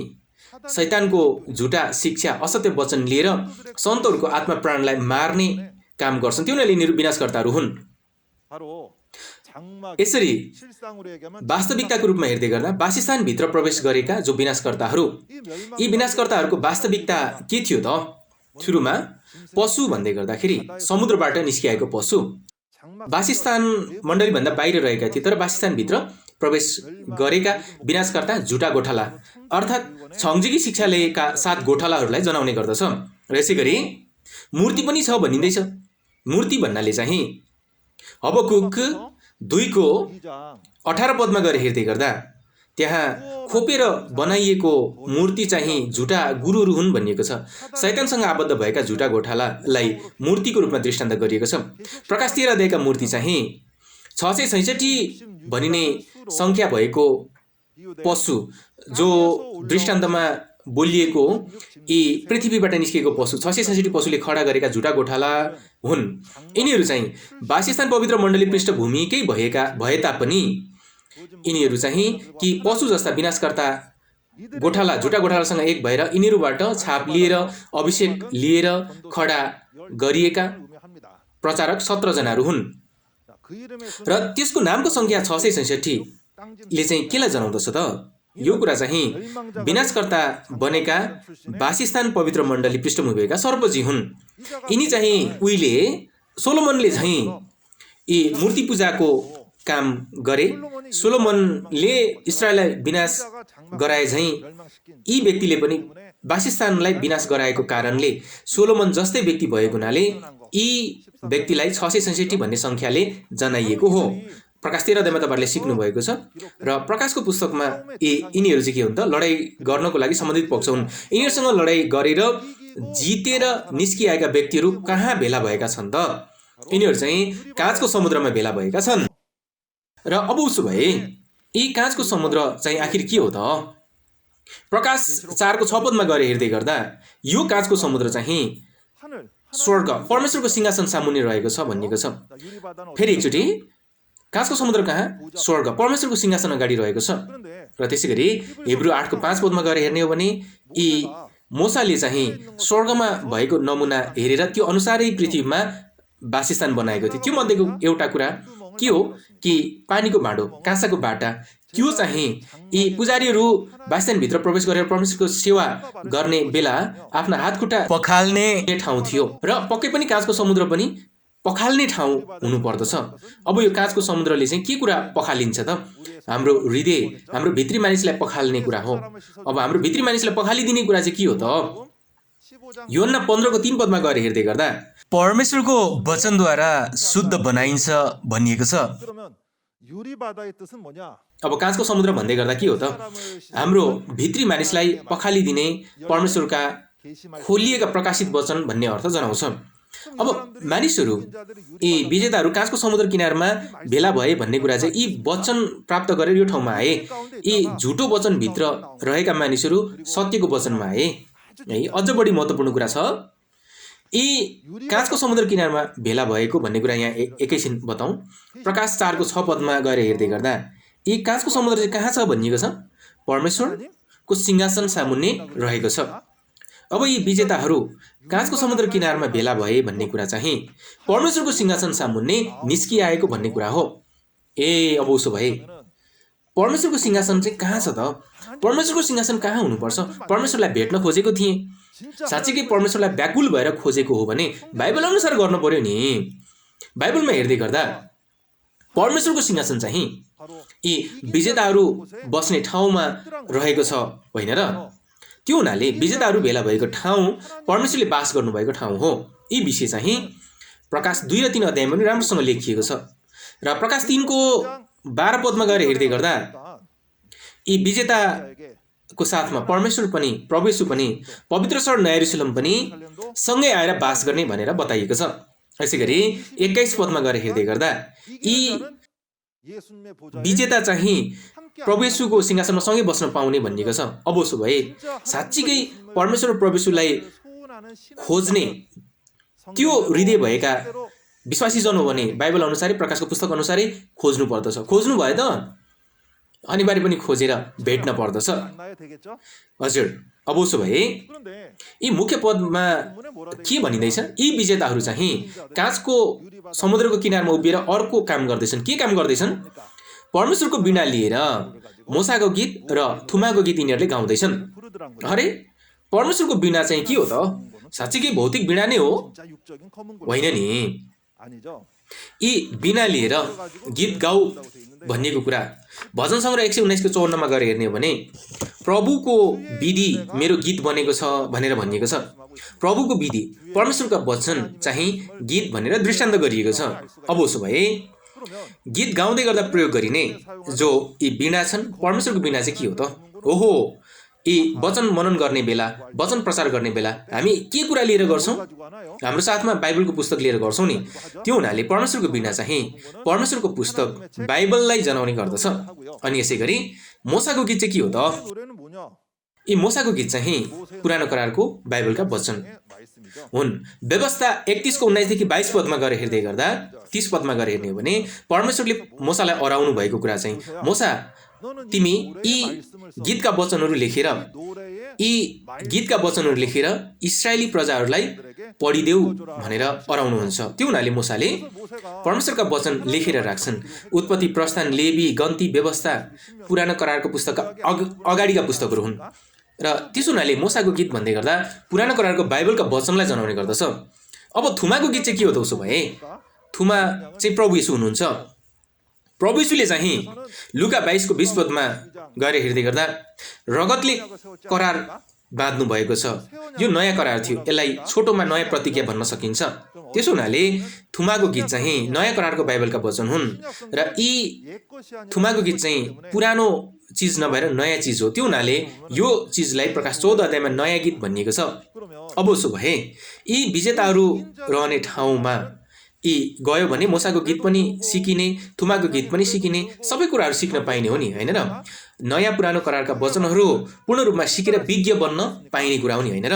शैतानको झुटा शिक्षा, असत्य वचन लिएर सन्तहरूको आत्मा प्राणलाई मार्ने काम गर्छन्। त्यो नै यिनीहरू विनाशकर्ताहरू हुन्। यसरी वास्तविकताको रूपमा हेर्दै गर्दा वासस्थानभित्र प्रवेश गरेका जो विनाशकर्ताहरू, यी विनाशकर्ताहरूको वास्तविकता के थियो त? सुरुमा पशु भन्दै गर्दाखेरि समुद्रबाट निस्किएको पशु वासस्थान मण्डलीभन्दा बाहिर रहेका थिए, तर वासस्थानभित्र प्रवेश गरेका विनाशकर्ता झुटा गोठाला अर्थात् छङ्जिकी शिक्षालेका 7 गोठालाहरूलाई जनाउने गर्दछ। र यसै गरी मूर्ति पनि छ भनिँदैछ। मूर्ति भन्नाले चाहिँ हबकुक 2:18 पदमा गएर हेर्दै गर्दा त्यहाँ खोपेर बनाइएको मूर्ति चाहिँ झुटा गुरुहरू हुन् भनिएको छ। शैतानसँग आबद्ध भएका झुटा गोठालालाई मूर्तिको रूपमा दृष्टान्त गरिएको छ। प्रकाश 13 अध्यायका मूर्ति चाहिँ 666 भनिने सङ्ख्या भएको पशु जो दृष्टान्तमा बोलिएको यी पृथ्वीबाट निस्किएको पशु 666 पशुले खडा गरेका झुटा गोठाला हुन्। यिनीहरू चाहिँ वासस्थान पवित्र मण्डली पृष्ठभूमिकै भए तापनि यिनीहरू चाहिँ कि पशु जस्ता विनाशकर्ता गोठाला झुटा गोठालासँग एक भएर यिनीहरूबाट छाप लिएर अभिषेक लिएर खडा गरिएका प्रचारक 17 जनाहरू हुन्। र त्यसको नामको सङ्ख्या 666 ले चाहिँ केलाई जनाउँदछ त? यो कुरा चाहिँ विनाशकर्ता बनेका वासस्थान पवित्र मण्डली पृष्ठभूमि भएका सर्पजी हुन्। यिनी चाहिँ उहिले सोलोमनले चाहिँ यी मूर्ति पूजाको काम गरे। सोलोमनले इस्राएललाई विनाश गराए झैँ यी व्यक्तिले पनि वासस्थानलाई विनाश गराएको कारणले सोलोमन जस्तै व्यक्ति भएको हुनाले यी व्यक्तिलाई 666 भन्ने सङ्ख्याले जनाइएको हो। प्रकाश 13 अध्यायमा तपाईँहरूले सिक्नु भएको छ। र प्रकाशको पुस्तकमा यिनीहरू चाहिँ के हुन् त? लडाइँ गर्नको लागि सम्बन्धित पक्ष हुन्। यिनीहरूसँग लडाइँ गरेर जितेर निस्किआएका व्यक्तिहरू कहाँ भेला भएका छन् त? यिनीहरू चाहिँ काँचको समुद्रमा भेला भएका छन्। र अब उसो भए यी काँचको समुद्र चाहिँ आखिर के हो त? प्रकाश 4 को 6 पदमा गएर हेर्दै गर्दा यो काँचको समुद्र चाहिँ स्वर्ग परमेश्वरको सिंहासन सामुन्ने रहेको छ भनिएको छ। फेरि एकचोटि काँचको समुद्र कहाँ? स्वर्ग परमेश्वरको सिंहासन अगाडि रहेको छ। र त्यसै गरी हिब्रू 8 को 5 पदमा गएर हेर्ने हो भने यी मूसाले चाहिँ स्वर्गमा भएको नमुना हेरेर त्यो अनुसारै पृथ्वीमा वासस्थान बनाएको थियो। त्यो मध्येको एउटा कुरा के हो कि पानीको भाँडो, काँसाको बाटा, त्यो चाहिँ यी पुजारीहरू वासस्थानभित्र प्रवेश गरेर परमेश्वरको सेवा गर्ने बेला आफ्ना हातखुट्टा पखाल्ने ठाउँ थियो। र पक्कै पनि काँचको समुद्र पनि पखाल्ने ठाउँ हुनुपर्दछ। अब यो काँचको समुद्रले चाहिँ के कुरा पखालिन्छ त? हाम्रो हृदय, हाम्रो भित्री मानिसलाई पखाल्ने कुरा हो। अब हाम्रो भित्री मानिसलाई पखालिदिने कुरा चाहिँ के हो त? यूहन्ना 15 को 3 पदमा गएर हेर्दै गर्दा परमेश्वरको वचनद्वारा शुद्ध बनाइन्छ भनिएको छ। अब काँचको समुद्र भन्दै गर्दा के हो त? हाम्रो भित्री मानिसलाई पखालिदिने परमेश्वरका खोलिएका प्रकाशित वचन भन्ने अर्थ जनाउँछ। अब मानिसहरू यी विजेताहरू काँचको समुद्र किनारमा भेला भए भन्ने कुरा चाहिँ यी वचन प्राप्त गरेर यो ठाउँमा आए। यी झुटो वचनभित्र रहेका मानिसहरू सत्यको वचनमा आए है। अझ बढी महत्त्वपूर्ण कुरा छ, यी काँचको समुद्र किनारमा भेला भएको भन्ने कुरा यहाँ एकैछिन बताउँ। प्रकाश 4 को 6 पदमा गएर हेर्दै गर्दा यी काँचको समुद्र चाहिँ कहाँ छ भनिएको छ? परमेश्वरको सिंहासन सामुन्ने रहेको छ। अब यी विजेताहरू काँचको समुद्र किनारमा भेला भए भन्ने कुरा चाहिँ परमेश्वरको सिंहासन सामुन्ने निस्किआएको भन्ने कुरा हो। ए अब उसो भए परमेश्वरको सिंहासन चाहिँ कहाँ छ त? परमेश्वरको सिंहासन कहाँ हुनुपर्छ? परमेश्वरलाई भेट्न खोजेको थिएँ। साँच्चीकै परमेश्वरलाई व्याकुल भएर खोजेको हो भने बाइबल अनुसार गर्नु पर्यो नि। बाइबलमा हेर्दै गर्दा परमेश्वरको सिंहासन चाहिँ यी विजेताहरू बस्ने ठाउँमा रहेको छ होइन र? त्यो हुनाले विजेताहरू भेला भएको ठाउँ परमेश्वरले बास गर्नुभएको ठाउँ हो। यी विषय चाहिँ प्रकाश 2 र 3 अध्यायमा पनि राम्रोसँग लेखिएको छ। र प्रकाश 3 को 12 पदमा गएर हेर्दै गर्दा यी विजेताको साथमा परमेश्वर पनि, प्रभु येशू पनि, पवित्र सहर नयाँ यरुशलेम पनि सँगै आएर बास गर्ने भनेर बताइएको छ। यसैगरी 21 पदमा गएर हेर्दै गर्दा यी विजेता चाहिँ प्रभु येशूको सिंहासनमा सँगै बस्न पाउने भनिएको छ। अब उसो भए साँच्चीकै परमेश्वर र प्रभु येशूलाई खोज्ने त्यो हृदय भएका विश्वासीजन हो भने बाइबल अनुसारै, प्रकाशको पुस्तक अनुसारै खोज्नु पर्दछ। खोज्नु भयो त अनिवार्य पनि खोजेर भेट्न पर्दछ। हजुर, अब उसो भए यी मुख्य पदमा के भनिँदैछ? यी विजेताहरू चाहिँ काँचको समुद्रको किनारमा उभिएर अर्को काम गर्दैछन्। के काम गर्दैछन्? परमेश्वरको वीणा लिएर मोसाको गीत र थुमाको गीत यिनीहरूले गाउँदैछन्। अरे परमेश्वरको वीणा चाहिँ के हो त? साँच्चीकै भौतिक वीणा नै हो होइन नि? यी वीणा लिएर गीत गाऊ भनिएको कुरा भजन सङ्ग्रह 119 को 54 मा गएर हेर्ने हो भने प्रभुको विधि मेरो गीत बनेको छ भनेर भनिएको छ। प्रभुको विधि, परमेश्वरका वचन चाहिँ गीत भनेर दृष्टान्त गरिएको छ। अब उसो भए गीत गाउँदै गर्दा प्रयोग गरिने जो यी वीणा छन्, परमेश्वरको वीणा चाहिँ के हो त? ओहो, यी वचन मनन गर्ने बेला, वचन प्रचार गर्ने बेला हामी के कुरा लिएर गर्छौँ? हाम्रो साथमा बाइबलको पुस्तक लिएर गर्छौँ नि। त्यो हुनाले परमेश्वरको वीणा चाहिँ परमेश्वरको पुस्तक बाइबललाई जनाउने गर्दछ। अनि यसै गरी मोसाको गीत चाहिँ के हो त? यी मोसाको गीत चाहिँ पुरानो करारको बाइबलका वचन हुन्। व्यवस्था 31 को 19 देखि 22 पदमा गएर हेर्दै गर्दा 30 पदमा गएर हेर्ने हो भने परमेश्वरले मोसालाई अराउनु भएको कुरा चाहिँ, मोसा तिमी यी गीतका वचनहरू लेखेर इस्राएली प्रजाहरूलाई पढिदेऊ भनेर अराउनुहुन्छ। त्यो हुनाले मोसाले परमेश्वरका वचन लेखेर राख्छन्। उत्पत्ति, प्रस्थान, लेवी, गन्ती, व्यवस्था पुरानो करारको पुस्तकका अगाडिका पुस्तकहरू हुन्। र त्यसो हुनाले मोसाको गीत भन्दै गर्दा पुरानो करारको बाइबलका वचनलाई जनाउने गर्दछ। अब थुमाको गीत चाहिँ के हो त? उसो भए थुमा चाहिँ प्रभु येशू हुनुहुन्छ। प्रभु येशूले चाहिँ लुका 22 को 20 पदमा गएर हेर्दै गर्दा रगतले करार बाँध्नु भएको छ। यो नयाँ करार थियो। यसलाई छोटोमा नयाँ प्रतिज्ञा भन्न सकिन्छ। त्यसो हुनाले थुमाको गीत चाहिँ नयाँ करारको बाइबलका वचन हुन् र यी थुमाको गीत चाहिँ पुरानो चिज नभएर नयाँ चिज हो। त्यो हुनाले यो चिजलाई प्रकाश 14 अध्यायमा नयाँ गीत भनिएको छ। अब उसो भए यी विजेताहरू रहने ठाउँमा यी गयो भने मोसाको गीत पनि सिकिने, थुमाको गीत पनि सिकिने, सबै कुराहरू सिक्न पाइने हो नि, होइन र? नयाँ पुरानो करारका वचनहरू पूर्ण रूपमा सिकेर विज्ञ बन्न पाइने कुरा हो नि, होइन र?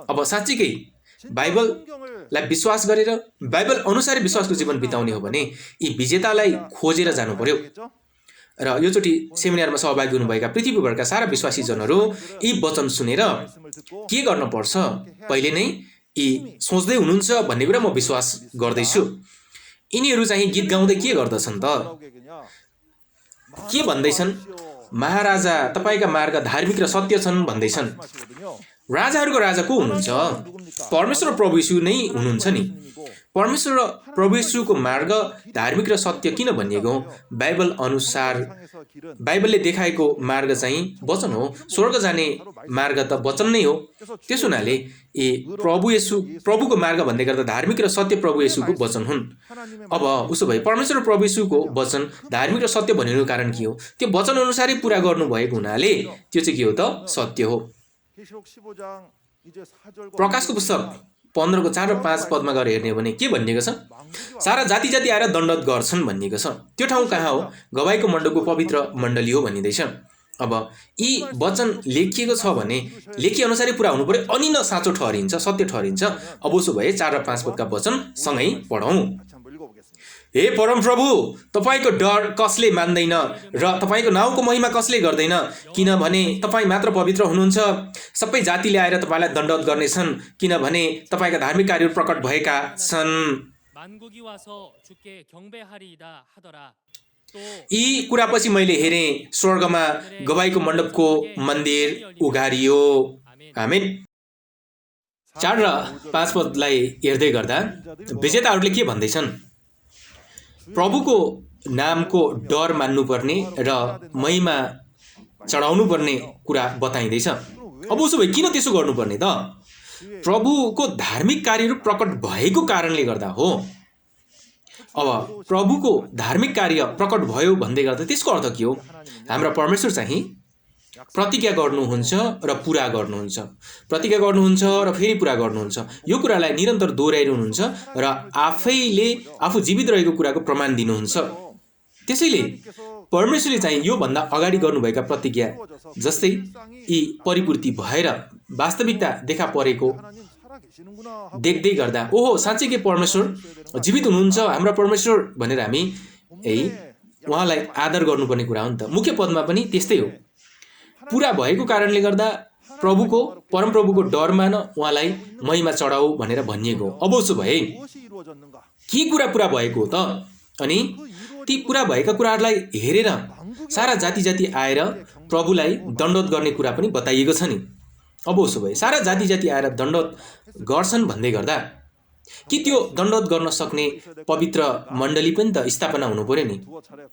अब साँच्चीकै बाइबललाई विश्वास गरेर बाइबल अनुसार विश्वासको जीवन बिताउने हो भने यी विजेतालाई खोजेर जानु पर्यो। र योचोटि सेमिनारमा सहभागी हुनुभएका पृथ्वीभरका सारा विश्वासीजनहरू यी वचन सुनेर के गर्न पर्छ पहिले नै यी सोच्दै हुनुहुन्छ भन्ने कुरा म विश्वास गर्दैछु। यिनीहरू चाहिँ गीत गाउँदै के गर्दछन् त? के भन्दैछन्? महाराजा तपाईँका मार्ग धार्मिक र सत्य छन् भन्दैछन्। राजाहरूको राजा को हुनुहुन्छ? परमेश्वर प्रभु येशू नै हुनुहुन्छ नि। परमेश्वर र प्रभु येशूको मार्ग धार्मिक र सत्य किन भनिएको? बाइबल अनुसार बाइबलले देखाएको मार्ग चाहिँ वचन हो। स्वर्ग जाने मार्ग त वचन नै हो। त्यसो हुनाले यी प्रभु येशू, प्रभुको मार्ग भन्दै गर्दा धार्मिक र सत्य प्रभु येशूको वचन हुन्। अब उसो भए परमेश्वर र प्रभु येशूको वचन धार्मिक र सत्य भनिनुको कारण के हो? त्यो वचन अनुसारै पुरा गर्नुभएको हुनाले त्यो चाहिँ के हो त? सत्य हो। प्रकाशको पुस्तक 15 को 4 र 5 पदमा गएर हेर्ने हो भने के भनिएको छ? सारा जाति जाति आएर दण्डवत गर्छन् भनिएको छ। त्यो ठाउँ कहाँ हो? गवाईको मण्डपको पवित्र मण्डली हो भनिँदैछ। अब यी वचन लेखिएको छ भने लेखिए अनुसारै पुरा हुनु पर्यो, अनि न साँचो ठहरिन्छ, सत्य ठहरिन्छ। अब उसो भए 4 र 5 पदका वचन सँगै पढौँ। हे परमप्रभु, तपाईको डर कसले मान्दैन र तपाईको नाउँको महिमा कसले गर्दैन? किनभने तपाईँ मात्र पवित्र हुनुहुन्छ। सबै जातिले आएर तपाईँलाई दण्डवत गर्नेछन्, किनभने तपाईँका धार्मिक कार्यहरू प्रकट भएका छन्। यी कुरापछि मैले हेरेँ, स्वर्गमा गवाईको मण्डपको मन्दिर उघारियो। आमेन। 4 र 5 पदलाई हेर्दै गर्दा विजेताहरूले के भन्दैछन्? प्रभुको नामको डर मान्नुपर्ने र महिमा चढाउनु पर्ने कुरा बताइँदैछ। अब उसो भए किन त्यसो गर्नुपर्ने त? प्रभुको धार्मिक कार्यहरू प्रकट भएको कारणले गर्दा हो। अब प्रभुको धार्मिक कार्य प्रकट भयो भन्दै गर्दा त्यसको अर्थ के हो? हाम्रा परमेश्वर चाहिँ प्रतिज्ञा गर्नुहुन्छ र पुरा गर्नुहुन्छ, प्रतिज्ञा गर्नुहुन्छ र फेरि पुरा गर्नुहुन्छ। यो कुरालाई निरन्तर दोहोऱ्याइरहनुहुन्छ र आफू जीवित रहेको कुराको प्रमाण दिनुहुन्छ। त्यसैले परमेश्वरले चाहिँ योभन्दा अगाडि गर्नुभएका प्रतिज्ञा जस्तै यी परिपूर्ति भएर वास्तविकता देखा परेको देख्दै गर्दा ओहो साँच्चै के परमेश्वर जीवित हुनुहुन्छ, हाम्रा परमेश्वर भनेर हामी उहाँलाई आदर गर्नुपर्ने कुरा हो नि त। मुख्य पदमा पनि त्यस्तै हो। पुरा भएको कारणले गर्दा परमप्रभुको डर मान, उहाँलाई महिमा चढाऊ भनेर भनिएको हो। अब उसो भए के कुरा पुरा भएको हो त? अनि ती पुरा भएका कुराहरूलाई हेरेर सारा जाति जाति आएर प्रभुलाई दण्डवत गर्ने कुरा पनि बताइएको छ नि। अब उसो भए सारा जाति जाति आएर दण्डवत गर्छन् भन्दै गर्दा कि त्यो दण्डवत गर्न सक्ने पवित्र मण्डली पनि त स्थापना हुनु पर्यो नि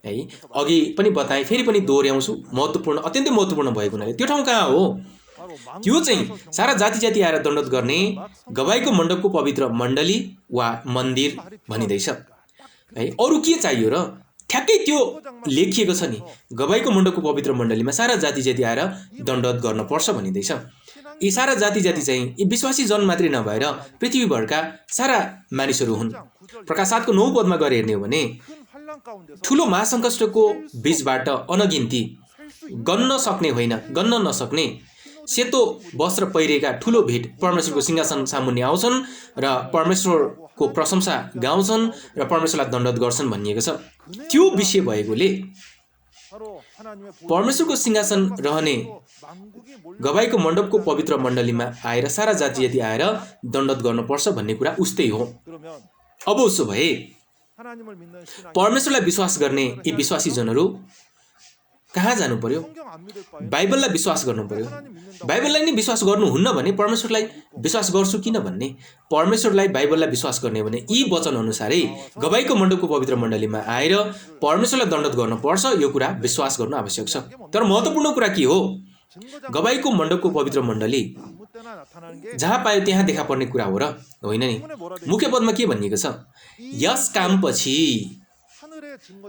है। अघि पनि बताएँ, फेरि पनि दोहोऱ्याउँछु, महत्त्वपूर्ण, अत्यन्तै महत्त्वपूर्ण भएको हुनाले त्यो ठाउँ कहाँ हो? त्यो चाहिँ सारा जाति जाति आएर दण्डवत गर्ने गवाईको मण्डपको पवित्र मण्डली वा मन्दिर भनिँदैछ है। अरू के चाहियो र? ठ्याक्कै त्यो लेखिएको छ नि, गवाईको मण्डपको पवित्र मण्डलीमा सारा जाति जाति आएर दण्डवत गर्न पर्छ भनिँदैछ। यी सारा जाति जाति चाहिँ यी विश्वासी जन मात्रै नभएर पृथ्वीभरका सारा मानिसहरू हुन्। प्रकाश 7 को 9 पदमा गएर हेर्ने हो भने ठुलो महासङ्कटको बीचबाट अनगिन्ती गन्न सक्ने होइन, गन्न नसक्ने सेतो वस्त्र पहिरेका ठुलो भेट परमेश्वरको सिंहासन सामुन्ने आउँछन् र परमेश्वरको प्रशंसा गाउँछन् र परमेश्वरलाई दण्डवत गर्छन् भनिएको छ। त्यो विषय भएकोले परमेश्वरको सिंहासन रहने गवाईको मण्डपको पवित्र मण्डलीमा आएर सारा जाति जाति आएर दण्डवत गर्नुपर्छ भन्ने कुरा उस्तै हो। अब उसो भए परमेश्वरलाई विश्वास गर्ने यी विश्वासी जनहरू कहाँ जानु पर्यो? बाइबललाई विश्वास गर्नु पर्यो। बाइबललाई नै विश्वास गर्नुहुन्न भने परमेश्वरलाई विश्वास गर्छु किन भन्ने? परमेश्वरलाई बाइबललाई विश्वास गर्ने भने यी वचन अनुसारै गवाईको मण्डपको पवित्र मण्डलीमा आएर परमेश्वरलाई दण्डवत गर्नुपर्छ, यो कुरा विश्वास गर्नु आवश्यक छ। तर महत्त्वपूर्ण कुरा के हो? गवाईको मण्डपको पवित्र मण्डली जहाँ पायो त्यहाँ देखा पर्ने कुरा हो र होइन नि? मुख्य पदमा के भनिएको छ? यस कामपछि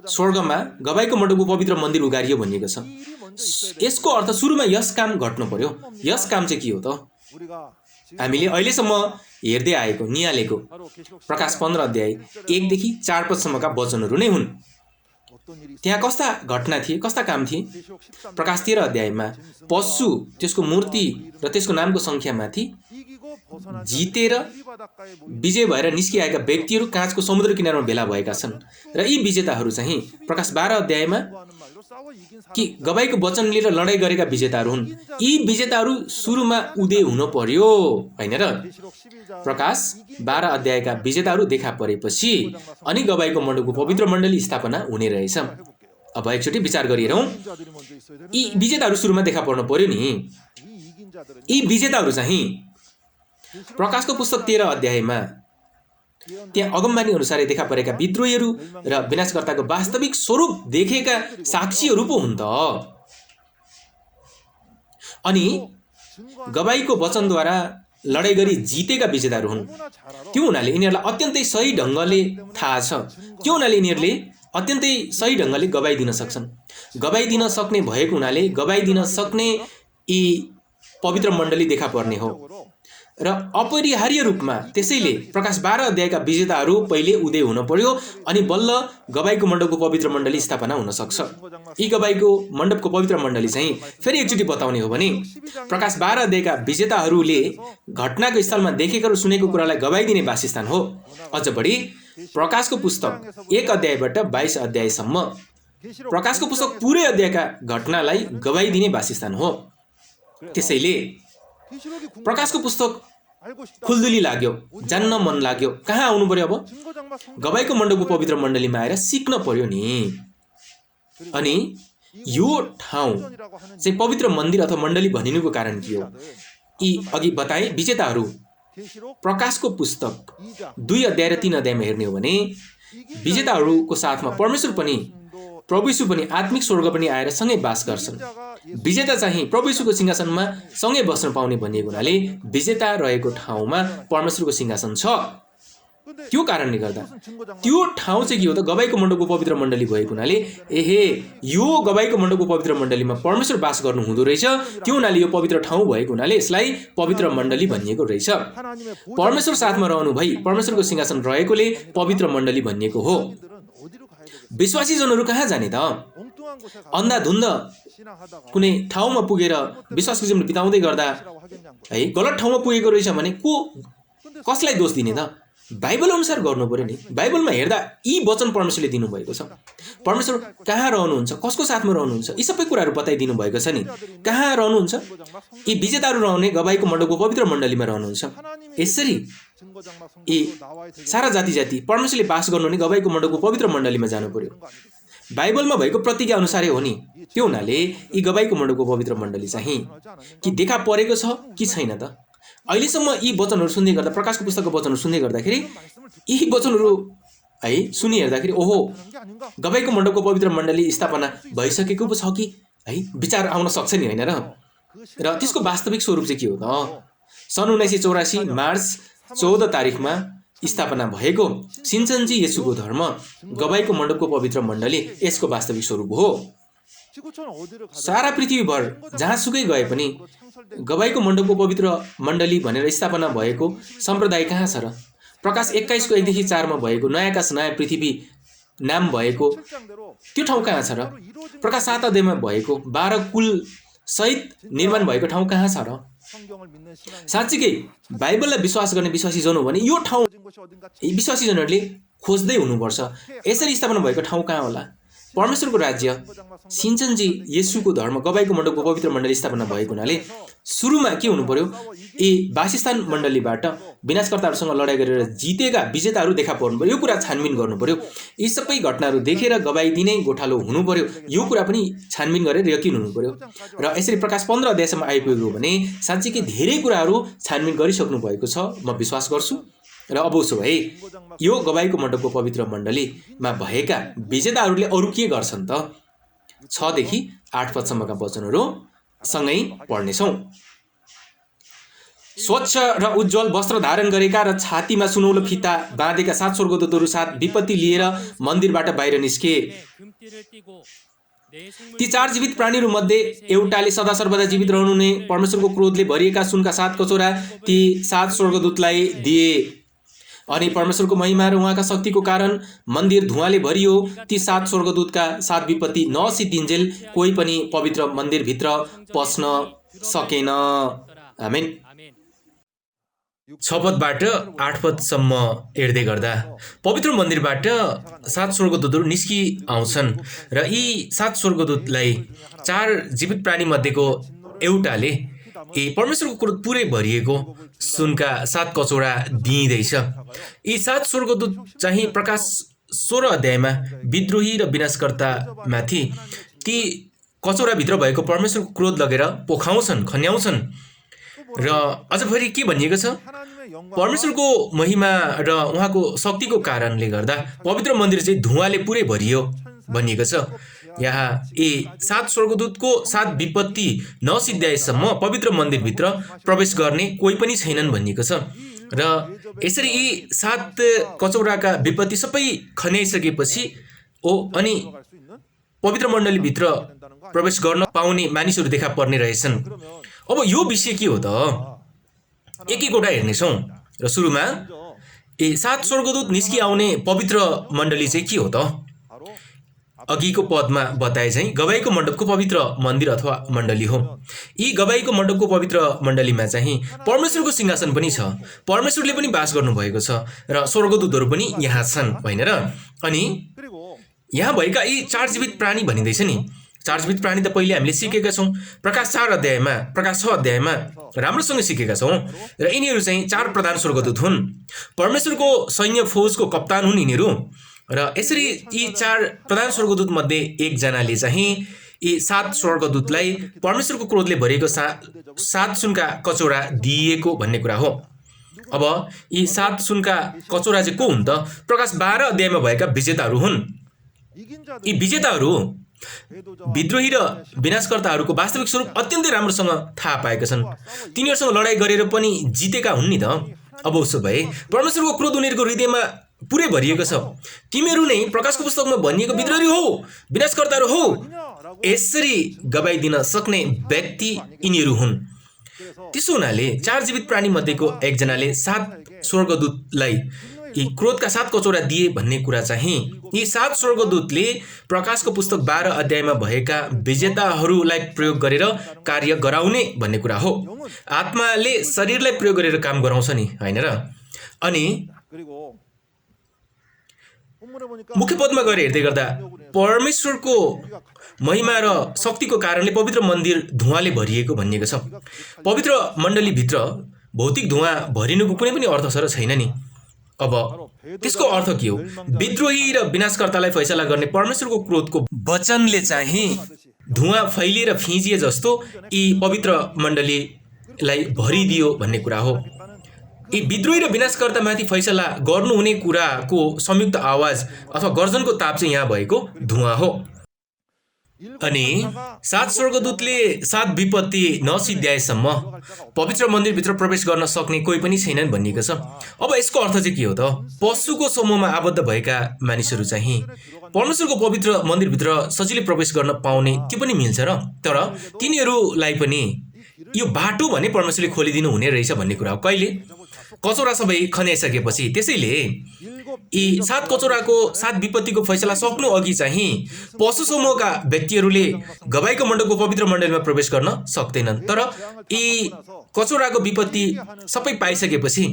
स्वर्गमा गवाईको मण्डपको पवित्र मन्दिर उघारियो भनिएको छ। यसको अर्थ सुरुमा यस काम घट्नु पर्यो। यस काम चाहिँ के हो त? हामीले अहिलेसम्म हेर्दै आएको निहालेको प्रकाश 15 अध्याय 1 देखि 4 पदसम्मका वचनहरू नै हुन्। त्यहाँ कस्ता घटना थिए, कस्ता काम थिए? प्रकाश 13 अध्यायमा पशु, त्यसको मूर्ति र त्यसको नामको सङ्ख्यामाथि जितेर विजय भएर निस्किआएका व्यक्तिहरू काँचको समुद्र किनारमा भेला भएका छन् र यी विजेताहरू चाहिँ प्रकाश 12 अध्यायमा कि गवाईको वचन लिएर लडाइँ गरेका विजेताहरू हुन्। यी विजेताहरू सुरुमा उदय हुन पर्यो होइन र? प्रकाश 12 अध्यायका विजेताहरू देखा परेपछि अनि गवाईको मण्डपको पवित्र मण्डली स्थापना हुने रहेछ। अब एकचोटि विचार गरिहेरौँ। यी विजेताहरू सुरुमा देखा पर्नु पर्यो नि। यी विजेताहरू चाहिँ प्रकाशको पुस्तक 13 अध्यायमा त्यहाँ अगमबानी अनुसारै देखा परेका विद्रोहीहरू र विनाशकर्ताको वास्तविक स्वरूप देखेका साक्षीहरू पो हुन् त। अनि गवाईको वचनद्वारा लडाइँ गरी जितेका विजेताहरू हुन्। त्यो हुनाले यिनीहरूलाई अत्यन्तै सही ढङ्गले थाहा छ। त्यो हुनाले यिनीहरूले अत्यन्तै सही ढङ्गले गवाई दिन सक्छन्। गवाई दिन सक्ने भएको हुनाले गवाई दिन सक्ने यी पवित्र मण्डली देखा पर्ने हो र अपरिहार्य रूपमा त्यसैले प्रकाश 12 अध्यायका विजेताहरू पहिले उदय हुन पर्यो अनि बल्ल गवाईको मण्डपको पवित्र मण्डली स्थापना हुन सक्छ। यी गवाईको मण्डपको पवित्र मण्डली चाहिँ फेरि एकचोटि बताउने हो भने प्रकाश 12 अध्यायका विजेताहरूले घटनाको स्थलमा देखेको र सुनेको कुरालाई गवाई दिने वासस्थान हो। अझ बढी प्रकाशको पुस्तक 1 अध्यायबाट 22 अध्यायसम्म प्रकाशको पुस्तक पुरै अध्यायका घटनालाई गवाई दिने वासस्थान हो। त्यसैले प्रकाशको पुस्तक खुल्दुली लाग्यो, जान्न मन लाग्यो, कहाँ आउनु पर्यो? अब गवाईको मण्डपको पवित्र मण्डलीमा आएर सिक्न पर्यो नि। अनि यो ठाउँ चाहिँ पवित्र मन्दिर अथवा मण्डली भनिनुको कारण के हो? यी अघि बताए विजेताहरू प्रकाशको पुस्तक 2 अध्याय र 3 अध्यायमा हेर्ने हो भने विजेताहरूको साथमा परमेश्वर पनि, प्रभु यीशु पनि, आत्मिक स्वर्ग पनि आएर सँगै बास गर्छन्। विजेता चाहिँ प्रभु यीशुको सिंहासनमा सँगै बस्न पाउने भनिएको हुनाले विजेता रहेको ठाउँमा परमेश्वरको सिंहासन छ। त्यो कारणले गर्दा त्यो ठाउँ चाहिँ के हो त? गवाईको मण्डपको पवित्र मण्डली भएको हुनाले यो गवाईको मण्डपको पवित्र मण्डलीमा परमेश्वर बास गर्नु हुँदो रहेछ। त्यो हुनाले यो पवित्र ठाउँ भएको हुनाले यसलाई पवित्र मण्डली भनिएको रहेछ। परमेश्वर साथमा रहनु भई परमेश्वरको सिंहासन रहेकोले पवित्र मण्डली भनिएको हो। विश्वासी जनहरू कहाँ जाने त? अन्धाधुन्ध कुनै ठाउँमा पुगेर विश्वासको जीवन बिताउँदै गर्दा है गलत ठाउँमा पुगेको रहेछ भने कसलाई दोष दिने त? बाइबल अनुसार गर्नु पर्यो नि। बाइबलमा हेर्दा यी वचन परमेश्वरले दिनुभएको छ। परमेश्वर कहाँ रहनुहुन्छ, कसको साथमा रहनुहुन्छ, यी सबै कुराहरू बताइदिनु भएको छ नि। कहाँ रहनुहुन्छ? यी विजेताहरू रहने गवाईको मण्डपको पवित्र मण्डलीमा रहनुहुन्छ। यसरी यी सारा जाति परमेश्वरले बास गर्नु नि गवाईको मण्डपको पवित्र मण्डलीमा जानु पर्यो। बाइबलमा भएको प्रतिज्ञा अनुसारै हो नि। त्यो हुनाले यी गवाईको मण्डपको पवित्र मण्डली चाहिँ कि देखा परेको छ कि छैन त? अहिलेसम्म यी वचनहरू सुन्दै गर्दा, प्रकाशको पुस्तकको वचनहरू सुन्दै गर्दाखेरि यी वचनहरू है सुनि हेर्दाखेरि ओहो गवाईको मण्डपको पवित्र मण्डली स्थापना भइसकेको पो छ कि है विचार आउन सक्छ नि, होइन र? त्यसको वास्तविक स्वरूप चाहिँ के हो त? सन् 1984 मार्च 14 तारिखमा स्थापना भएको सिन्चनजी येशूको धर्म गवाईको मण्डपको पवित्र मण्डली यसको वास्तविक स्वरूप हो। सारा पृथ्वीभर जहाँसुकै गए पनि गवाईको मण्डपको पवित्र मण्डली भनेर स्थापना भएको सम्प्रदाय कहाँ छ र? प्रकाश 21 1 देखि 4 मा भएको नयाँ आकाश नयाँ पृथ्वी नाम भएको त्यो ठाउँ कहाँ छ र? प्रकाश 7 अध्यायमा भएको 12 कुल सहित निर्माण भएको ठाउँ कहाँ छ र? साँच्चीकै बाइबललाई विश्वास गर्ने विश्वासी जन हो भने यो ठाउँ विश्वासी जनहरूले खोज्दै हुनुपर्छ। यसरी स्थापना भएको ठाउँ कहाँ होला? परमेश्वरको राज्य सिन्चनजी येशूको धर्म गवाईको मण्डपको पवित्र मण्डली स्थापना भएको हुनाले सुरुमा के हुनु पर्यो? यी वासस्थान मण्डलीबाट विनाशकर्ताहरूसँग लडाइँ गरेर जितेका विजेताहरू देखा पर्नु पर्यो। यो कुरा छानबिन गर्नु पर्यो। यी सबै घटनाहरू देखेर गवाई दिने गोठालो हुनु पर्यो। यो कुरा पनि छानबिन गरेर यकिन हुनु पर्यो। र यसरी प्रकाश 15 अध्यायसम्म आइपुग्यो भने साँच्चीकै धेरै कुराहरू छानबिन गरिसक्नु भएको छ म विश्वास गर्छु। र अब उसो भए यो गवाईको मण्डपको पवित्र मण्डलीमा भएका विजेताहरूले अरू के गर्छन् त? 6 देखि 8 पदसम्मका वचनहरू सँगै पढ्नेछौँ। स्वच्छ र उज्जवल वस्त्र धारण गरेका र छातीमा सुनौलो फिता बाँधेका 7 स्वर्गदूतहरू 7 विपत्ति लिएर मन्दिरबाट बाहिर निस्के। ती 4 जीवित प्राणीहरू मध्ये एउटाले सदा सर्वदा जीवित रहनुहुने परमेश्वरको क्रोधले भरिएका सुनका 7 कचौरा ती 7 स्वर्गदूतलाई दिए। अनि परमेश्वरको महिमा र उहाँका शक्तिको कारण मन्दिर धुवाँले भरियो। ती 7 स्वर्गदूतका 7 विपत्ति नसिद्धिन्जेल कोही पनि पवित्र मन्दिरभित्र पस्न सकेन। आमेन। 6 पदबाट 8 पदसम्म हेर्दै गर्दा पवित्र मन्दिरबाट 7 स्वर्गदूतहरू निस्कि आउँछन् र यी 7 स्वर्गदूतलाई 4 जीवित प्राणी मध्येको एउटाले परमेश्वरको क्रोध पुरै भरिएको सुनका 7 कचौरा दिइँदैछ। यी 7 स्वर्गदूत चाहिँ प्रकाश 16 अध्यायमा विद्रोही र विनाशकर्तामाथि ती कचौराभित्र भएको परमेश्वरको क्रोध लगेर पोखाउँछन्, खन्याउँछन्। र अझ फेरि के भनिएको छ? परमेश्वरको महिमा र उहाँको शक्तिको कारणले गर्दा पवित्र मन्दिर चाहिँ धुवाँले पुरै भरियो भनिएको छ। यहाँ यी 7 स्वर्गदूतको 7 विपत्ति नसिद्ध्याएसम्म पवित्र मन्दिरभित्र प्रवेश गर्ने कोही पनि छैनन् भनिएको छ। र यसरी यी 7 कचौराका विपत्ति सबै खन्याइसकेपछि अनि पवित्र मण्डलीभित्र प्रवेश गर्न पाउने मानिसहरू देखा पर्ने रहेछन्। अब यो विषय के हो त? एक एकवटा हेर्नेछौँ। र सुरुमा 7 स्वर्गदूत निस्किआउने पवित्र मण्डली चाहिँ के हो त? अघिको पदमा बताए चाहिँ गवाईको मण्डपको पवित्र मन्दिर अथवा मण्डली हो। यी गवाईको मण्डपको पवित्र मण्डलीमा चाहिँ परमेश्वरको सिंहासन पनि छ, परमेश्वरले पनि वास गर्नुभएको छ र स्वर्गदूतहरू पनि यहाँ छन्, होइन र? अनि यहाँ भएका यी 4 जीवित प्राणी भनिँदैछ नि, 4 जीवित प्राणी त पहिले हामीले सिकेका छौँ, प्रकाश 6 अध्यायमा राम्रोसँग सिकेका छौँ। र यिनीहरू चाहिँ 4 प्रधान स्वर्गदूत हुन्, परमेश्वरको सैन्य फौजको कप्तान हुन् यिनीहरू। र यसरी यी 4 प्रधान स्वर्गदूत मध्ये एकजनाले चाहिँ यी 7 स्वर्गदूतलाई परमेश्वरको क्रोधले भरिएको 7 सुनका कचौरा दिएको भन्ने कुरा हो। अब यी 7 सुनका कचौरा चाहिँ को हुन् त? प्रकाश 12 अध्यायमा भएका विजेताहरू हुन्। यी विजेताहरू विद्रोही र विनाशकर्ताहरूको वास्तविक स्वरूप अत्यन्तै राम्रोसँग थाहा पाएका छन्। तिनीहरूसँग लडाईँ गरेर पनि जितेका हुन् नि त। अब उसो भए परमेश्वरको क्रोध उनीहरूको हृदयमा पुरै भरिएको छ। तिमीहरू नै प्रकाशको पुस्तकमा भनिएको विद्रोही हो, विनाशकर्ताहरू हो, यसरी गवाई दिन सक्ने व्यक्ति यिनीहरू हुन्। त्यसो हुनाले 4 जीवित प्राणी मध्येको एकजनाले 7 स्वर्गदूतलाई यी क्रोधका 7 कचौरा दिए भन्ने कुरा चाहिँ यी 7 स्वर्गदूतले प्रकाशको पुस्तक 12 अध्यायमा भएका विजेताहरूलाई प्रयोग गरेर कार्य गराउने भन्ने कुरा हो। आत्माले शरीरलाई प्रयोग गरेर काम गराउँछ नि, होइन र? अनि मुख्य पदमा गएर हेर्दै गर्दा परमेश्वरको महिमा र शक्तिको कारणले पवित्र मन्दिर धुवाँले भरिएको भनिएको छ। पवित्र मण्डलीभित्र भौतिक धुवाँ भरिनुको कुनै पनि अर्थ छ र छैन नि। अब त्यसको अर्थ के हो? विद्रोही र विनाशकर्तालाई फैसला गर्ने परमेश्वरको क्रोधको वचनले चाहिँ धुवाँ फैलिएर फिँजिए जस्तो यी पवित्र मण्डलीलाई भरिदियो भन्ने कुरा हो। यी विद्रोही र विनाशकर्तामाथि फैसला गर्नुहुने कुराको संयुक्त आवाज अथवा गर्जनको ताप चाहिँ यहाँ भएको धुवाँ हो। अनि 7 स्वर्गदूतले 7 विपत्ति नसिद्ध्याएसम्म पवित्र मन्दिरभित्र प्रवेश गर्न सक्ने कोही पनि छैनन् भनिएको छ। अब यसको अर्थ चाहिँ के हो त? पशुको समूहमा आबद्ध भएका मानिसहरू चाहिँ परमेश्वरको पवित्र मन्दिरभित्र सजिलै प्रवेश गर्न पाउने त्यो पनि मिल्छ र, तर तिनीहरूलाई पनि यो बाटो भने परमेश्वरले खोलिदिनु हुने रहेछ भन्ने कुरा हो। कहिले? कचौरा सबै खन्याइसकेपछि। त्यसैले यी 7 कचौराको 7 विपत्तिको फैसला सक्नु अघि चाहिँ पशु समूहका व्यक्तिहरूले गवाईको मण्डपको पवित्र मण्डलीमा प्रवेश गर्न सक्दैनन्। तर यी कचौराको विपत्ति सबै पाइसकेपछि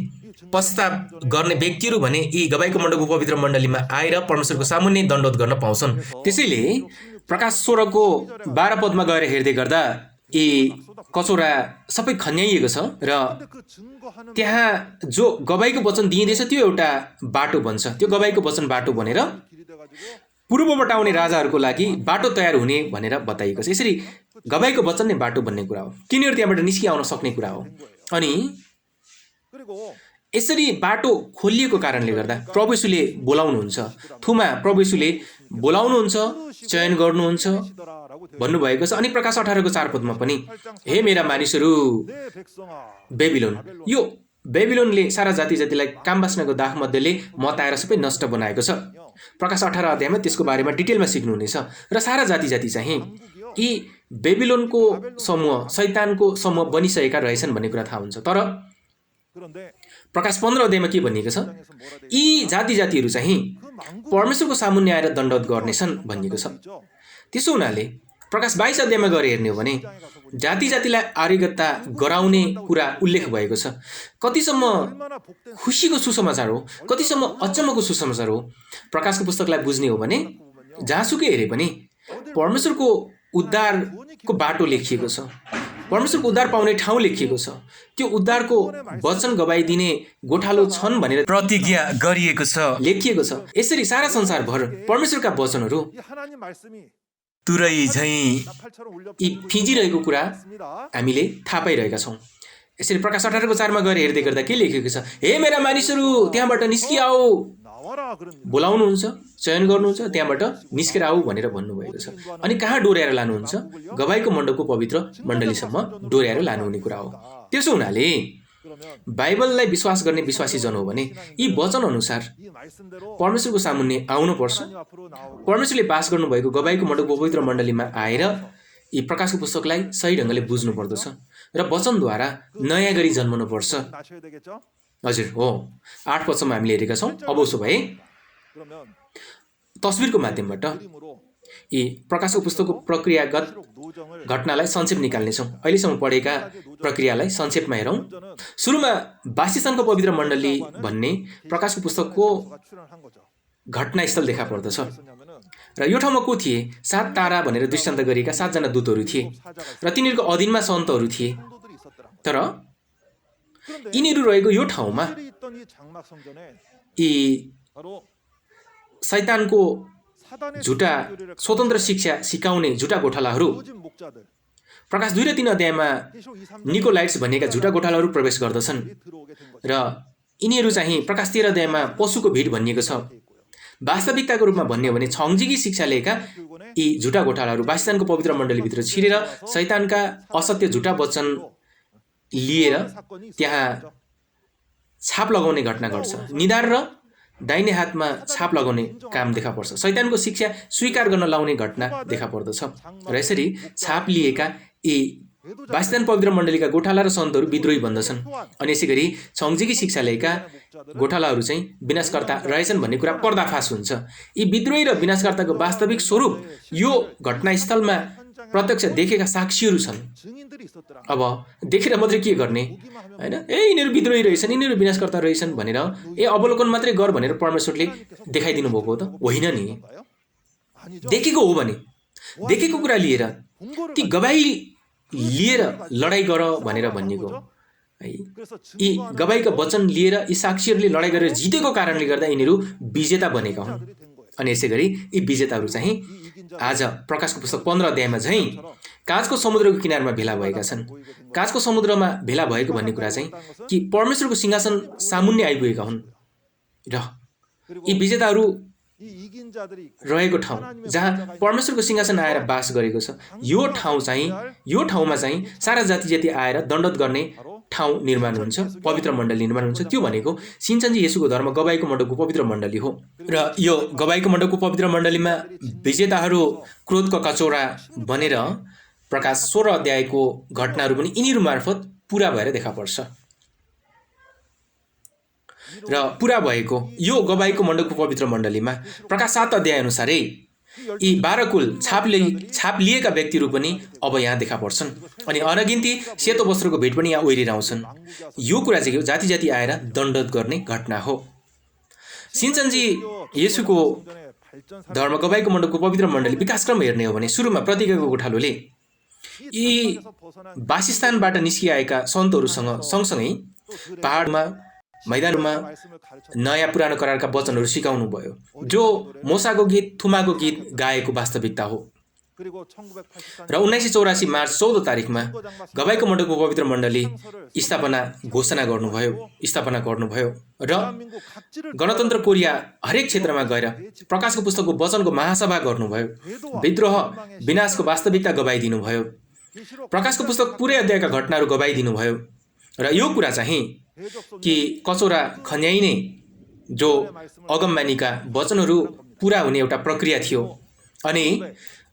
पश्चाताप गर्ने व्यक्तिहरू भने यी गवाईको मण्डपको पवित्र मण्डलीमा आएर परमेश्वरको सामुन्ने दण्डवत गर्न पाउँछन्। त्यसैले प्रकाश 16 को 12 पदमा गएर हेर्दै गर्दा यी कचौरा सबै खन्याइएको छ र त्यहाँ जो गवाईको वचन दिइँदैछ त्यो एउटा बाटो बन्छ। त्यो गवाईको वचन बाटो बनेर पूर्वबाट आउने राजाहरूको लागि बाटो तयार हुने भनेर बताइएको छ। यसरी गवाईको वचन नै बाटो बन्ने कुरा हो। तिनीहरू त्यहाँबाट निस्किआउन सक्ने कुरा हो। अनि यसरी बाटो खोलिएको कारणले गर्दा प्रभु येशूले बोलाउनुहुन्छ, थुमा प्रभु येशूले बोलाउनुहुन्छ, चयन गर्नुहुन्छ भन्नुभएको छ। अनि प्रकाश 18 को 4 पदमा पनि हे मेरा मानिसहरू, बेबिलोन, यो बेबिलोनले सारा जाति जातिलाई काम बास्नाको दाख मध्येले मताएर सबै नष्ट बनाएको छ। प्रकाश 18 अध्यायमा त्यसको बारेमा डिटेलमा सिक्नुहुनेछ। र सारा जाति जाति चाहिँ यी बेबिलोनको समूह, शैतानको समूह बनिसकेका रहेछन् भन्ने कुरा थाहा हुन्छ। तर प्रकाश 15 अध्यायमा के भनिएको छ? यी जाति जातिहरू चाहिँ परमेश्वरको सामुन्ने आएर दण्डवत गर्नेछन् भनिएको छ। त्यसो हुनाले प्रकाश 22 अध्यायमा गएर हेर्ने हो भने जाति जातिलाई आर्यगता गराउने कुरा उल्लेख भएको छ। कतिसम्म खुसीको सुसमाचार हो, कतिसम्म अचम्मको सुसमाचार हो। प्रकाशको पुस्तकलाई बुझ्ने हो भने जहाँसुकै हेरे पनि परमेश्वरको उद्धारको बाटो लेखिएको छ, परमेश्वरको उद्धार पाउने ठाउँ लेखिएको छ, त्यो उद्धारको वचन गवाइदिने गोठालो छन् भनेर प्रतिज्ञा गरिएको छ, लेखिएको छ। यसरी सारा संसारभर परमेश्वरका वचनहरू तुरै झैँ यी फिजिरहेको कुरा हामीले थाहा पाइरहेका छौँ। यसरी प्रकाश 18 को 4 मा गएर हेर्दै गर्दा के लेखेको छ? हे मेरा मानिसहरू, त्यहाँबाट निस्किआऊ, बोलाउनुहुन्छ, चयन गर्नुहुन्छ, त्यहाँबाट निस्केर आऊ भनेर भन्नुभएको छ। अनि कहाँ डोर्याएर लानुहुन्छ? गवाईको मण्डपको पवित्र मण्डलीसम्म डोर्याएर लानुहुने कुरा हो। त्यसो हुनाले बाइबललाई विश्वास गर्ने विश्वासी जन हो भने यी वचन अनुसार परमेश्वरको सामुन्ने आउनुपर्छ। परमेश्वरले वास गर्नुभएको गवाईको मण्डपको पवित्र मण्डलीमा आएर यी प्रकाशको पुस्तकलाई सही ढङ्गले बुझ्नु पर्दछ र वचनद्वारा नयाँ गरी जन्मनु पर्छ। हजुर हो, 8 पदसम्म हामीले हेरेका छौँ। अब उसो भए तस्बिरको माध्यमबाट यी प्रकाशको पुस्तकको प्रक्रियागत घटनालाई संक्षेप निकाल्नेछौँ। अहिलेसम्म पढेका प्रक्रियालाई संक्षेपमा हेरौँ। सुरुमा वासस्थानको पवित्र मण्डली भन्ने प्रकाशको पुस्तकको घटनास्थल देखा पर्दछ र यो ठाउँमा को थिए? 7 तारा भनेर दृष्टान्त गरेका 7 जना दूतहरू थिए र तिनीहरूको अधीनमा सन्तहरू थिए। तर यिनीहरू रहेको यो ठाउँमा यी शैतानको झुटा स्वतन्त्र शिक्षा सिकाउने झुटा गोठालाहरू प्रकाश 2 र 3 अध्यायमा निकोलाइट्स भनिएका झुटा गोठालाहरू प्रवेश गर्दछन् र यिनीहरू चाहिँ प्रकाश 13 अध्यायमा पशुको भिड भनिएको छ। वास्तविकताको रूपमा भन्ने हो भने छङ्जिकी शिक्षा लिएका यी झुटा गोठालाहरू वासस्थानको पवित्र मण्डलीभित्र छिरेर शैतानका असत्य झुटा वचन लिएर त्यहाँ छाप लगाउने घटना घट्छ। निधार र दाहिने हातमा छाप लगाउने काम देखा पर्छ। शैतानको शिक्षा स्वीकार गर्न लाउने घटना देखा पर्दछ र यसरी छाप लिएका यी वासस्थान पवित्र मण्डलीका गोठाला र सन्तहरू विद्रोही बन्दछन् अनि यसै गरी छङ्जिकी शिक्षा लिएका गोठालाहरू चाहिँ विनाशकर्ता रहेछन् भन्ने कुरा पर्दाफास हुन्छ। यी विद्रोही र विनाशकर्ताको वास्तविक स्वरूप यो घटनास्थलमा प्रत्यक्ष देखेका साक्षीहरू छन्। अब देखेर मात्रै के गर्ने हैन? यिनीहरू विद्रोही रहेछन्, यिनीहरू विनाशकर्ता रहेछन् भनेर अवलोकन मात्रै गर भनेर परमेश्वरले देखाइदिनु भएको हो त? होइन नि। देखेको हो भने देखेको कुरा लिएर ती गवाही लिएर लडाई गर भनेर भनिएको है। यी गवाहीका वचन लिएर यी साक्षीहरूले लडाई गरेर जितेको कारणले गर्दा यिनीहरू विजेता बनेका हुन्। अनि यसै गरी यी विजेताहरू चाहिँ आज प्रकाशको पुस्तक 15 अध्यायमा चाहिँ काँचको समुद्रको किनारमा भेला भएका छन्। काँचको समुद्रमा भेला भएको भन्ने कुरा चाहिँ कि परमेश्वरको सिंहासन सामुन्ने आइपुगेका हुन् र यी विजेताहरू रहेको ठाउँ जहाँ परमेश्वरको सिंहासन आएर बास गरेको छ यो ठाउँमा चाहिँ सारा जाति आएर दण्डवत गर्ने ठाउँ निर्माण हुन्छ, पवित्र मण्डली निर्माण हुन्छ। त्यो भनेको सिन्चनजी येशूको धर्म गवाईको मण्डपको पवित्र मण्डली हो र यो गवाईको मण्डपको पवित्र मण्डलीमा विजेताहरू क्रोधको कचौरा बनेर प्रकाश 16 अध्यायको घटनाहरू पनि यिनीहरू मार्फत पुरा भएर देखा पर्छ र पुरा भएको यो गवाईको मण्डपको पवित्र मण्डलीमा प्रकाश 7 अध्याय अनुसारै यी 12 कुल छाप लिएका व्यक्तिहरू पनि अब यहाँ देखा पर्छन् अनि अनगिन्ती सेतो वस्त्रको भेट पनि यहाँ ओइरेर आउँछन्। यो कुरा चाहिँ जाति आएर दण्डवत गर्ने घटना हो। सिन्चनजी येशूको धर्म गवाईको मण्डपको पवित्र मण्डली विकासक्रम हेर्ने हो भने सुरुमा प्रतिज्ञाको गोठालोले यी वासस्थानबाट निस्किआएका सन्तहरूसँग सँगसँगै पहाडमा मैदानमा नयाँ पुरानो करारका वचनहरू सिकाउनु भयो जो मोसाको गीत थुमाको गीत गाएको वास्तविकता हो। र 1984 मार्च 14 तारिखमा गवाईको मण्डपको पवित्र मण्डली स्थापना गर्नुभयो र गणतन्त्र कोरिया हरेक क्षेत्रमा गएर प्रकाशको पुस्तकको वचनको महासभा गर्नुभयो। विद्रोह विनाशको वास्तविकता गवाई दिनुभयो। प्रकाशको पुस्तक पुरै अध्यायका घटनाहरू गवाई दिनुभयो र यो कुरा चाहिँ कि कचौरा खन्याइने जो अगमबानीका वचनहरू पुरा हुने एउटा प्रक्रिया थियो। अनि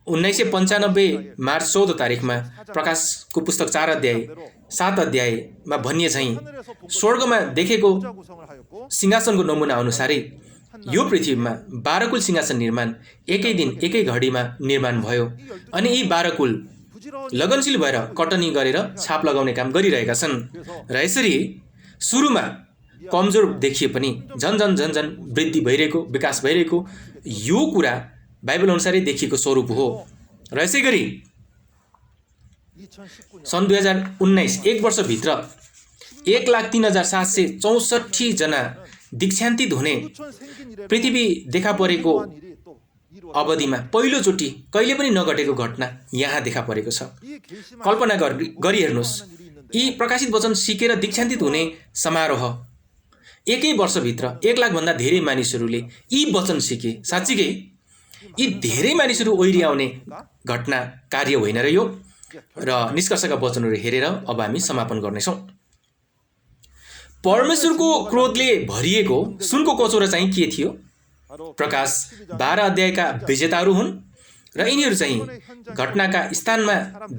1995 मार्च 14 तारिखमा प्रकाशको पुस्तक 7 अध्यायमा भनिए चाहिँ स्वर्गमा देखेको सिंहासनको नमुना अनुसारै यो पृथ्वीमा 12 कुल सिंहासन निर्माण एकै दिन एकै घडीमा निर्माण भयो अनि यी 12 कुल लगनशील भएर कटनी गरेर छाप लगाउने काम गरिरहेका छन् र यसरी सुरुमा कमजोर देखिए पनि झन वृद्धि भइरहेको विकास भइरहेको यो कुरा बाइबल अनुसारै देखिएको स्वरूप हो। र यसै गरी सन् 2019 एक वर्षभित्र 1,03,764 जना दीक्षान्तित हुने पृथ्वी देखा परेको अवधिमा पहिलोचोटि कहिले पनि नघटेको घटना यहाँ देखा परेको छ। कल्पना गरी हेर्नुहोस्, यी प्रकाशित वचन सिकेर दीक्षान्तित हुने समारोह एकै वर्षभित्र 1 लाख भन्दा धेरै मानिसहरूले यी वचन सिके। साँच्चीकै यी धेरै मानिसहरू ओइरी आउने घटना कार्य होइन र यो र निष्कर्षका वचनहरू हेरेर अब हामी समापन गर्नेछौँ। परमेश्वरको क्रोधले भरिएको सुनको कचौरा चाहिँ के थियो? प्रकाश 12 अध्यायका विजेताहरू हुन् र यिनीहरू चाहिँ घटनाका स्थानमा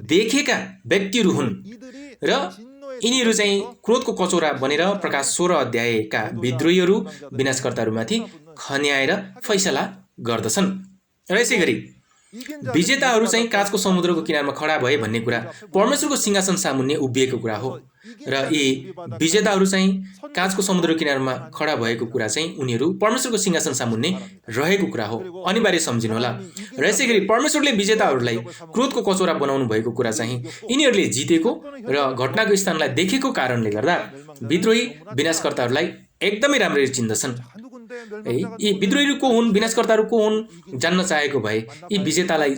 देखेका व्यक्तिहरू हुन् र यिनीहरू चाहिँ क्रोधको कचौरा बनेर प्रकाश 16 अध्यायका विद्रोहीहरू विनाशकर्ताहरूमाथि खन्याएर फैसला गर्दछन्। र यसै गरी विजेताहरू चाहिँ काँचको समुद्रको किनारमा खडा भए भन्ने कुरा परमेश्वरको सिंहासन सामुन्ने उभिएको कुरा हो। र यी विजेताहरू चाहिँ काँचको समुद्रको किनारमा खडा भएको कुरा चाहिँ उनीहरू परमेश्वरको सिंहासन सामुन्ने रहेको कुरा हो, अनिवार्य सम्झिनुहोला। र यसै गरी परमेश्वरले विजेताहरूलाई क्रोधको कचौरा बनाउनु भएको कुरा चाहिँ यिनीहरूले जितेको र घटनाको स्थानलाई देखेको कारणले गर्दा विद्रोही विनाशकर्ताहरूलाई एकदमै राम्ररी चिन्दछन्। यी विद्रोहीहरू को हुन्, विनाशकर्ताहरू को हुन् जान्न चाहेको भए यी विजेतालाई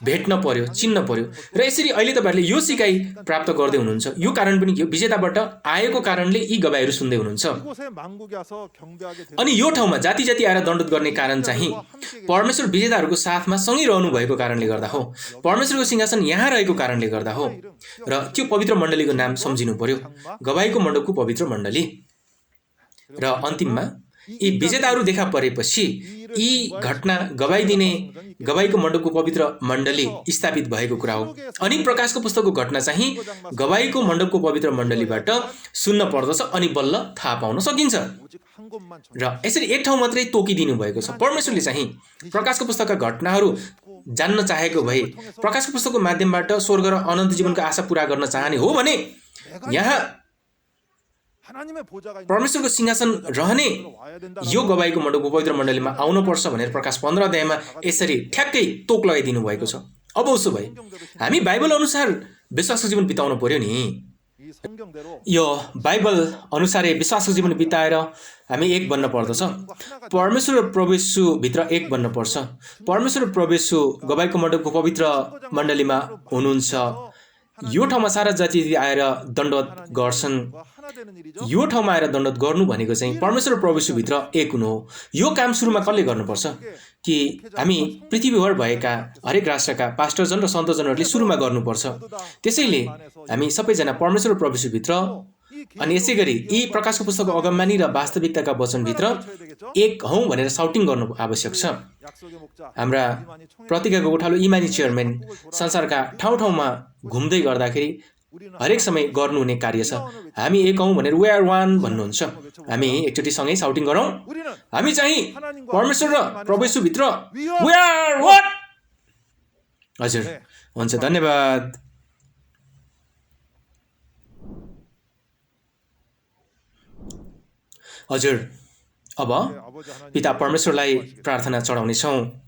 भेट्न पर्यो, चिन्न पर्यो। र यसरी अहिले तपाईहरुले यो सिकाइ प्राप्त गर्दै हुनुहुन्छ। यो कारण पनि के हो, विजेताबाट आएको कारणले यी गवाईहरू सुन्दै हुनुहुन्छ। अनि यो ठाउँमा जाति जाति आएर दण्डोत गर्ने कारण चाहिँ परमेश्वर विजेताहरूको साथमा सँगै रहनु भएको कारणले गर्दा हो, परमेश्वरको सिंहासन यहाँ रहेको कारणले गर्दा हो। र त्यो पवित्र मण्डलीको नाम सम्झिनु पर्यो, गवाईको मण्डपको पवित्र मण्डली। र अन्तिममा यी विजेताहरू देखा परेपछि यी घटना गवाई दिने गवाईको मण्डपको पवित्र मण्डली स्थापित भएको कुरा हो। अनि प्रकाशको पुस्तकको घटना चाहिँ गवाईको मण्डपको पवित्र मण्डलीबाट सुन्न पर्दछ अनि बल्ल थाहा पाउन सकिन्छ। र यसरी एक ठाउँ मात्रै तोकिदिनु भएको छ। परमेश्वरले चाहिँ प्रकाशको पुस्तकका घटनाहरू जान्न चाहेको भए, प्रकाशको पुस्तकको माध्यमबाट स्वर्ग र अनन्त जीवनको आशा पूरा गर्न चाहने हो भने यहाँ परमेश्वरको सिंहासन रहने यो गवाईको मण्डपको पवित्र मण्डलीमा आउनुपर्छ भनेर प्रकाश 15 अध्यायमा यसरी ठ्याक्कै तोक लगाइदिनु भएको छ। अब उसो भए हामी बाइबल अनुसार विश्वासको जीवन बिताउनु पर्यो नि। यो बाइबल अनुसार विश्वासको जीवन बिताएर हामी एक बन्न पर्दछ। परमेश्वर र प्रभु भित्र एक बन्न पर्छ। परमेश्वर र प्रभु गवाईको मण्डपको पवित्र मण्डलीमा हुनुहुन्छ। यो ठाउँमा सारा जाति आएर दण्डवत गर्छन्। यो ठाउँमा आएर दण्डवत गर्नु भनेको चाहिँ परमेश्वर र प्रभुभित्र एक हुनु हो। यो काम सुरुमा कसले गर्नुपर्छ कि हामी पृथ्वीभर भएका हरेक राष्ट्रका पास्टरजन र सन्तजनहरूले सुरुमा गर्नुपर्छ। त्यसैले हामी सबैजना परमेश्वर र प्रभुभित्र अनि यसै गरी यी प्रकाशको पुस्तकको अगमबानी र वास्तविकताका वचनभित्र एक हौं भनेर साउटिङ गर्नु आवश्यक छ। हाम्रा प्रतिज्ञाको गोठालो इमानी चेयरम्यान संसारका ठाउँ ठाउँमा घुम्दै गर्दाखेरि हरेक समय गर्नुहुने कार्य छ। हामी एक हौं भनेर वी आर वान भन्नुहुन्छ। हामी एकचोटि सँगै साउटिङ गरौँ, हामी चाहिँ परमेश्वर र प्रभुभित्र वी आर वान। हजुर हुन्छ, धन्यवाद। हजुर अब पिता परमेश्वरलाई प्रार्थना चढाउनेछौँ।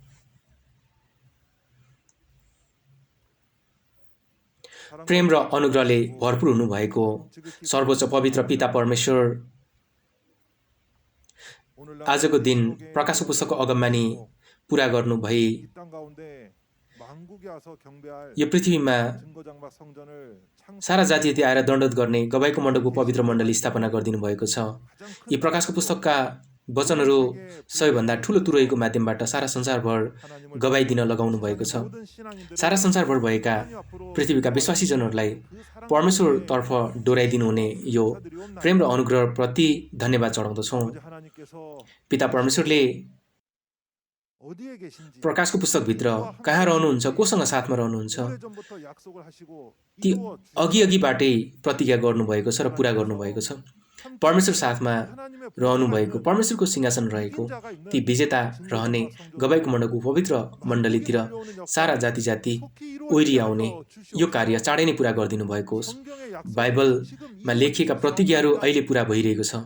प्रेम र अनुग्रहले भरपूर हुनुभएको सर्वोच्च पवित्र पिता परमेश्वर, आजको दिन प्रकाशको पुस्तकको अगमबानी पूरा गर्नु भई यो पृथ्वीमा सारा जाति आएर दण्डवत गर्ने गवाईको मण्डपको पवित्र मण्डली स्थापना गरिदिनु भएको छ। यी प्रकाशको पुस्तकका वचनहरू सबैभन्दा ठूलो तुरैको माध्यमबाट सारा संसारभर गवाई दिन लगाउनु भएको छ। सारा संसारभर भएका पृथ्वीका विश्वासीजनहरूलाई परमेश्वरतर्फ डोराइदिनु हुने यो प्रेम र अनुग्रह प्रति धन्यवाद चढाउँदछौँ। पिता परमेश्वरले प्रकाशको पुस्तकभित्र कहाँ रहनुहुन्छ, कोसँग साथमा रहनुहुन्छ, ती अघिबाटै प्रतिज्ञा गर्नुभएको छ र पूरा गर्नुभएको छ। परमेश्वर साथमा रहनुभएको, परमेश्वरको सिंहासन रहेको ती विजेता रहने गवाईको मण्डपको पवित्र मण्डलीतिर सारा जाति जाति ओइरी आउने यो कार्य चाँडै नै पूरा गरिदिनु भएको होस्। बाइबलमा लेखिएका प्रतिज्ञाहरू अहिले पूरा भइरहेको छ।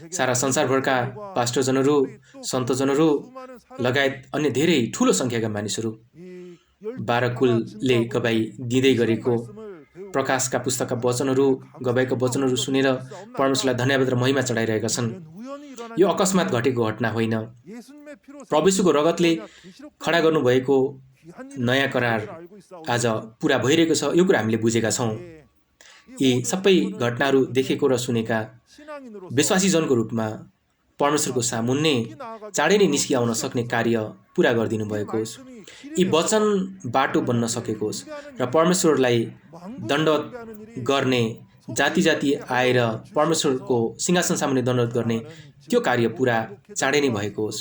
सारा संसारभरका पास्टरजनहरू, सन्तजनहरू लगायत अन्य धेरै ठूलो संख्याका मानिसहरू 12 कुलले गवाई दिँदै गरेको प्रकाशका पुस्तकका वचनहरू, गवाईका वचनहरू सुनेर परमेश्वरलाई धन्यवाद र महिमा चढाइरहेका छन्। यो अकस्मात घटेको घटना होइन। प्रभुको रगतले खडा गर्नुभएको नयाँ करार आज पूरा भइरहेको छ। यो कुरा हामीले बुझेका छौँ। यी सबै घटनाहरू देखेको र सुनेका विश्वासीजनको रूपमा परमेश्वरको सामुन्ने चाँडै नै निस्किआउन सक्ने कार्य पूरा गरिदिनु भएको होस्। यी वचन बाटो बन्न सकेको होस् र परमेश्वरलाई दण्डवत गर्ने जाति जाति आएर परमेश्वरको सिंहासन सामुन्ने दण्डवत गर्ने त्यो कार्य पूरा चाँडै नै भएको होस्।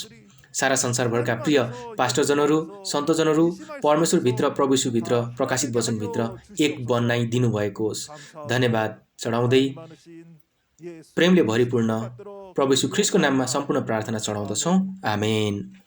सारा संसारभरका प्रिय पास्टरजनहरू, सन्तजनहरू परमेश्वरभित्र, प्रभु यीशुभित्र, प्रकाशित वचनभित्र एक बनाइ दिनुभएको होस्। धन्यवाद चढाउँदै प्रेमले भरिपूर्ण प्रभु यीशु ख्रीष्टको नाममा सम्पूर्ण प्रार्थना चढाउँदछौँ। आमेन।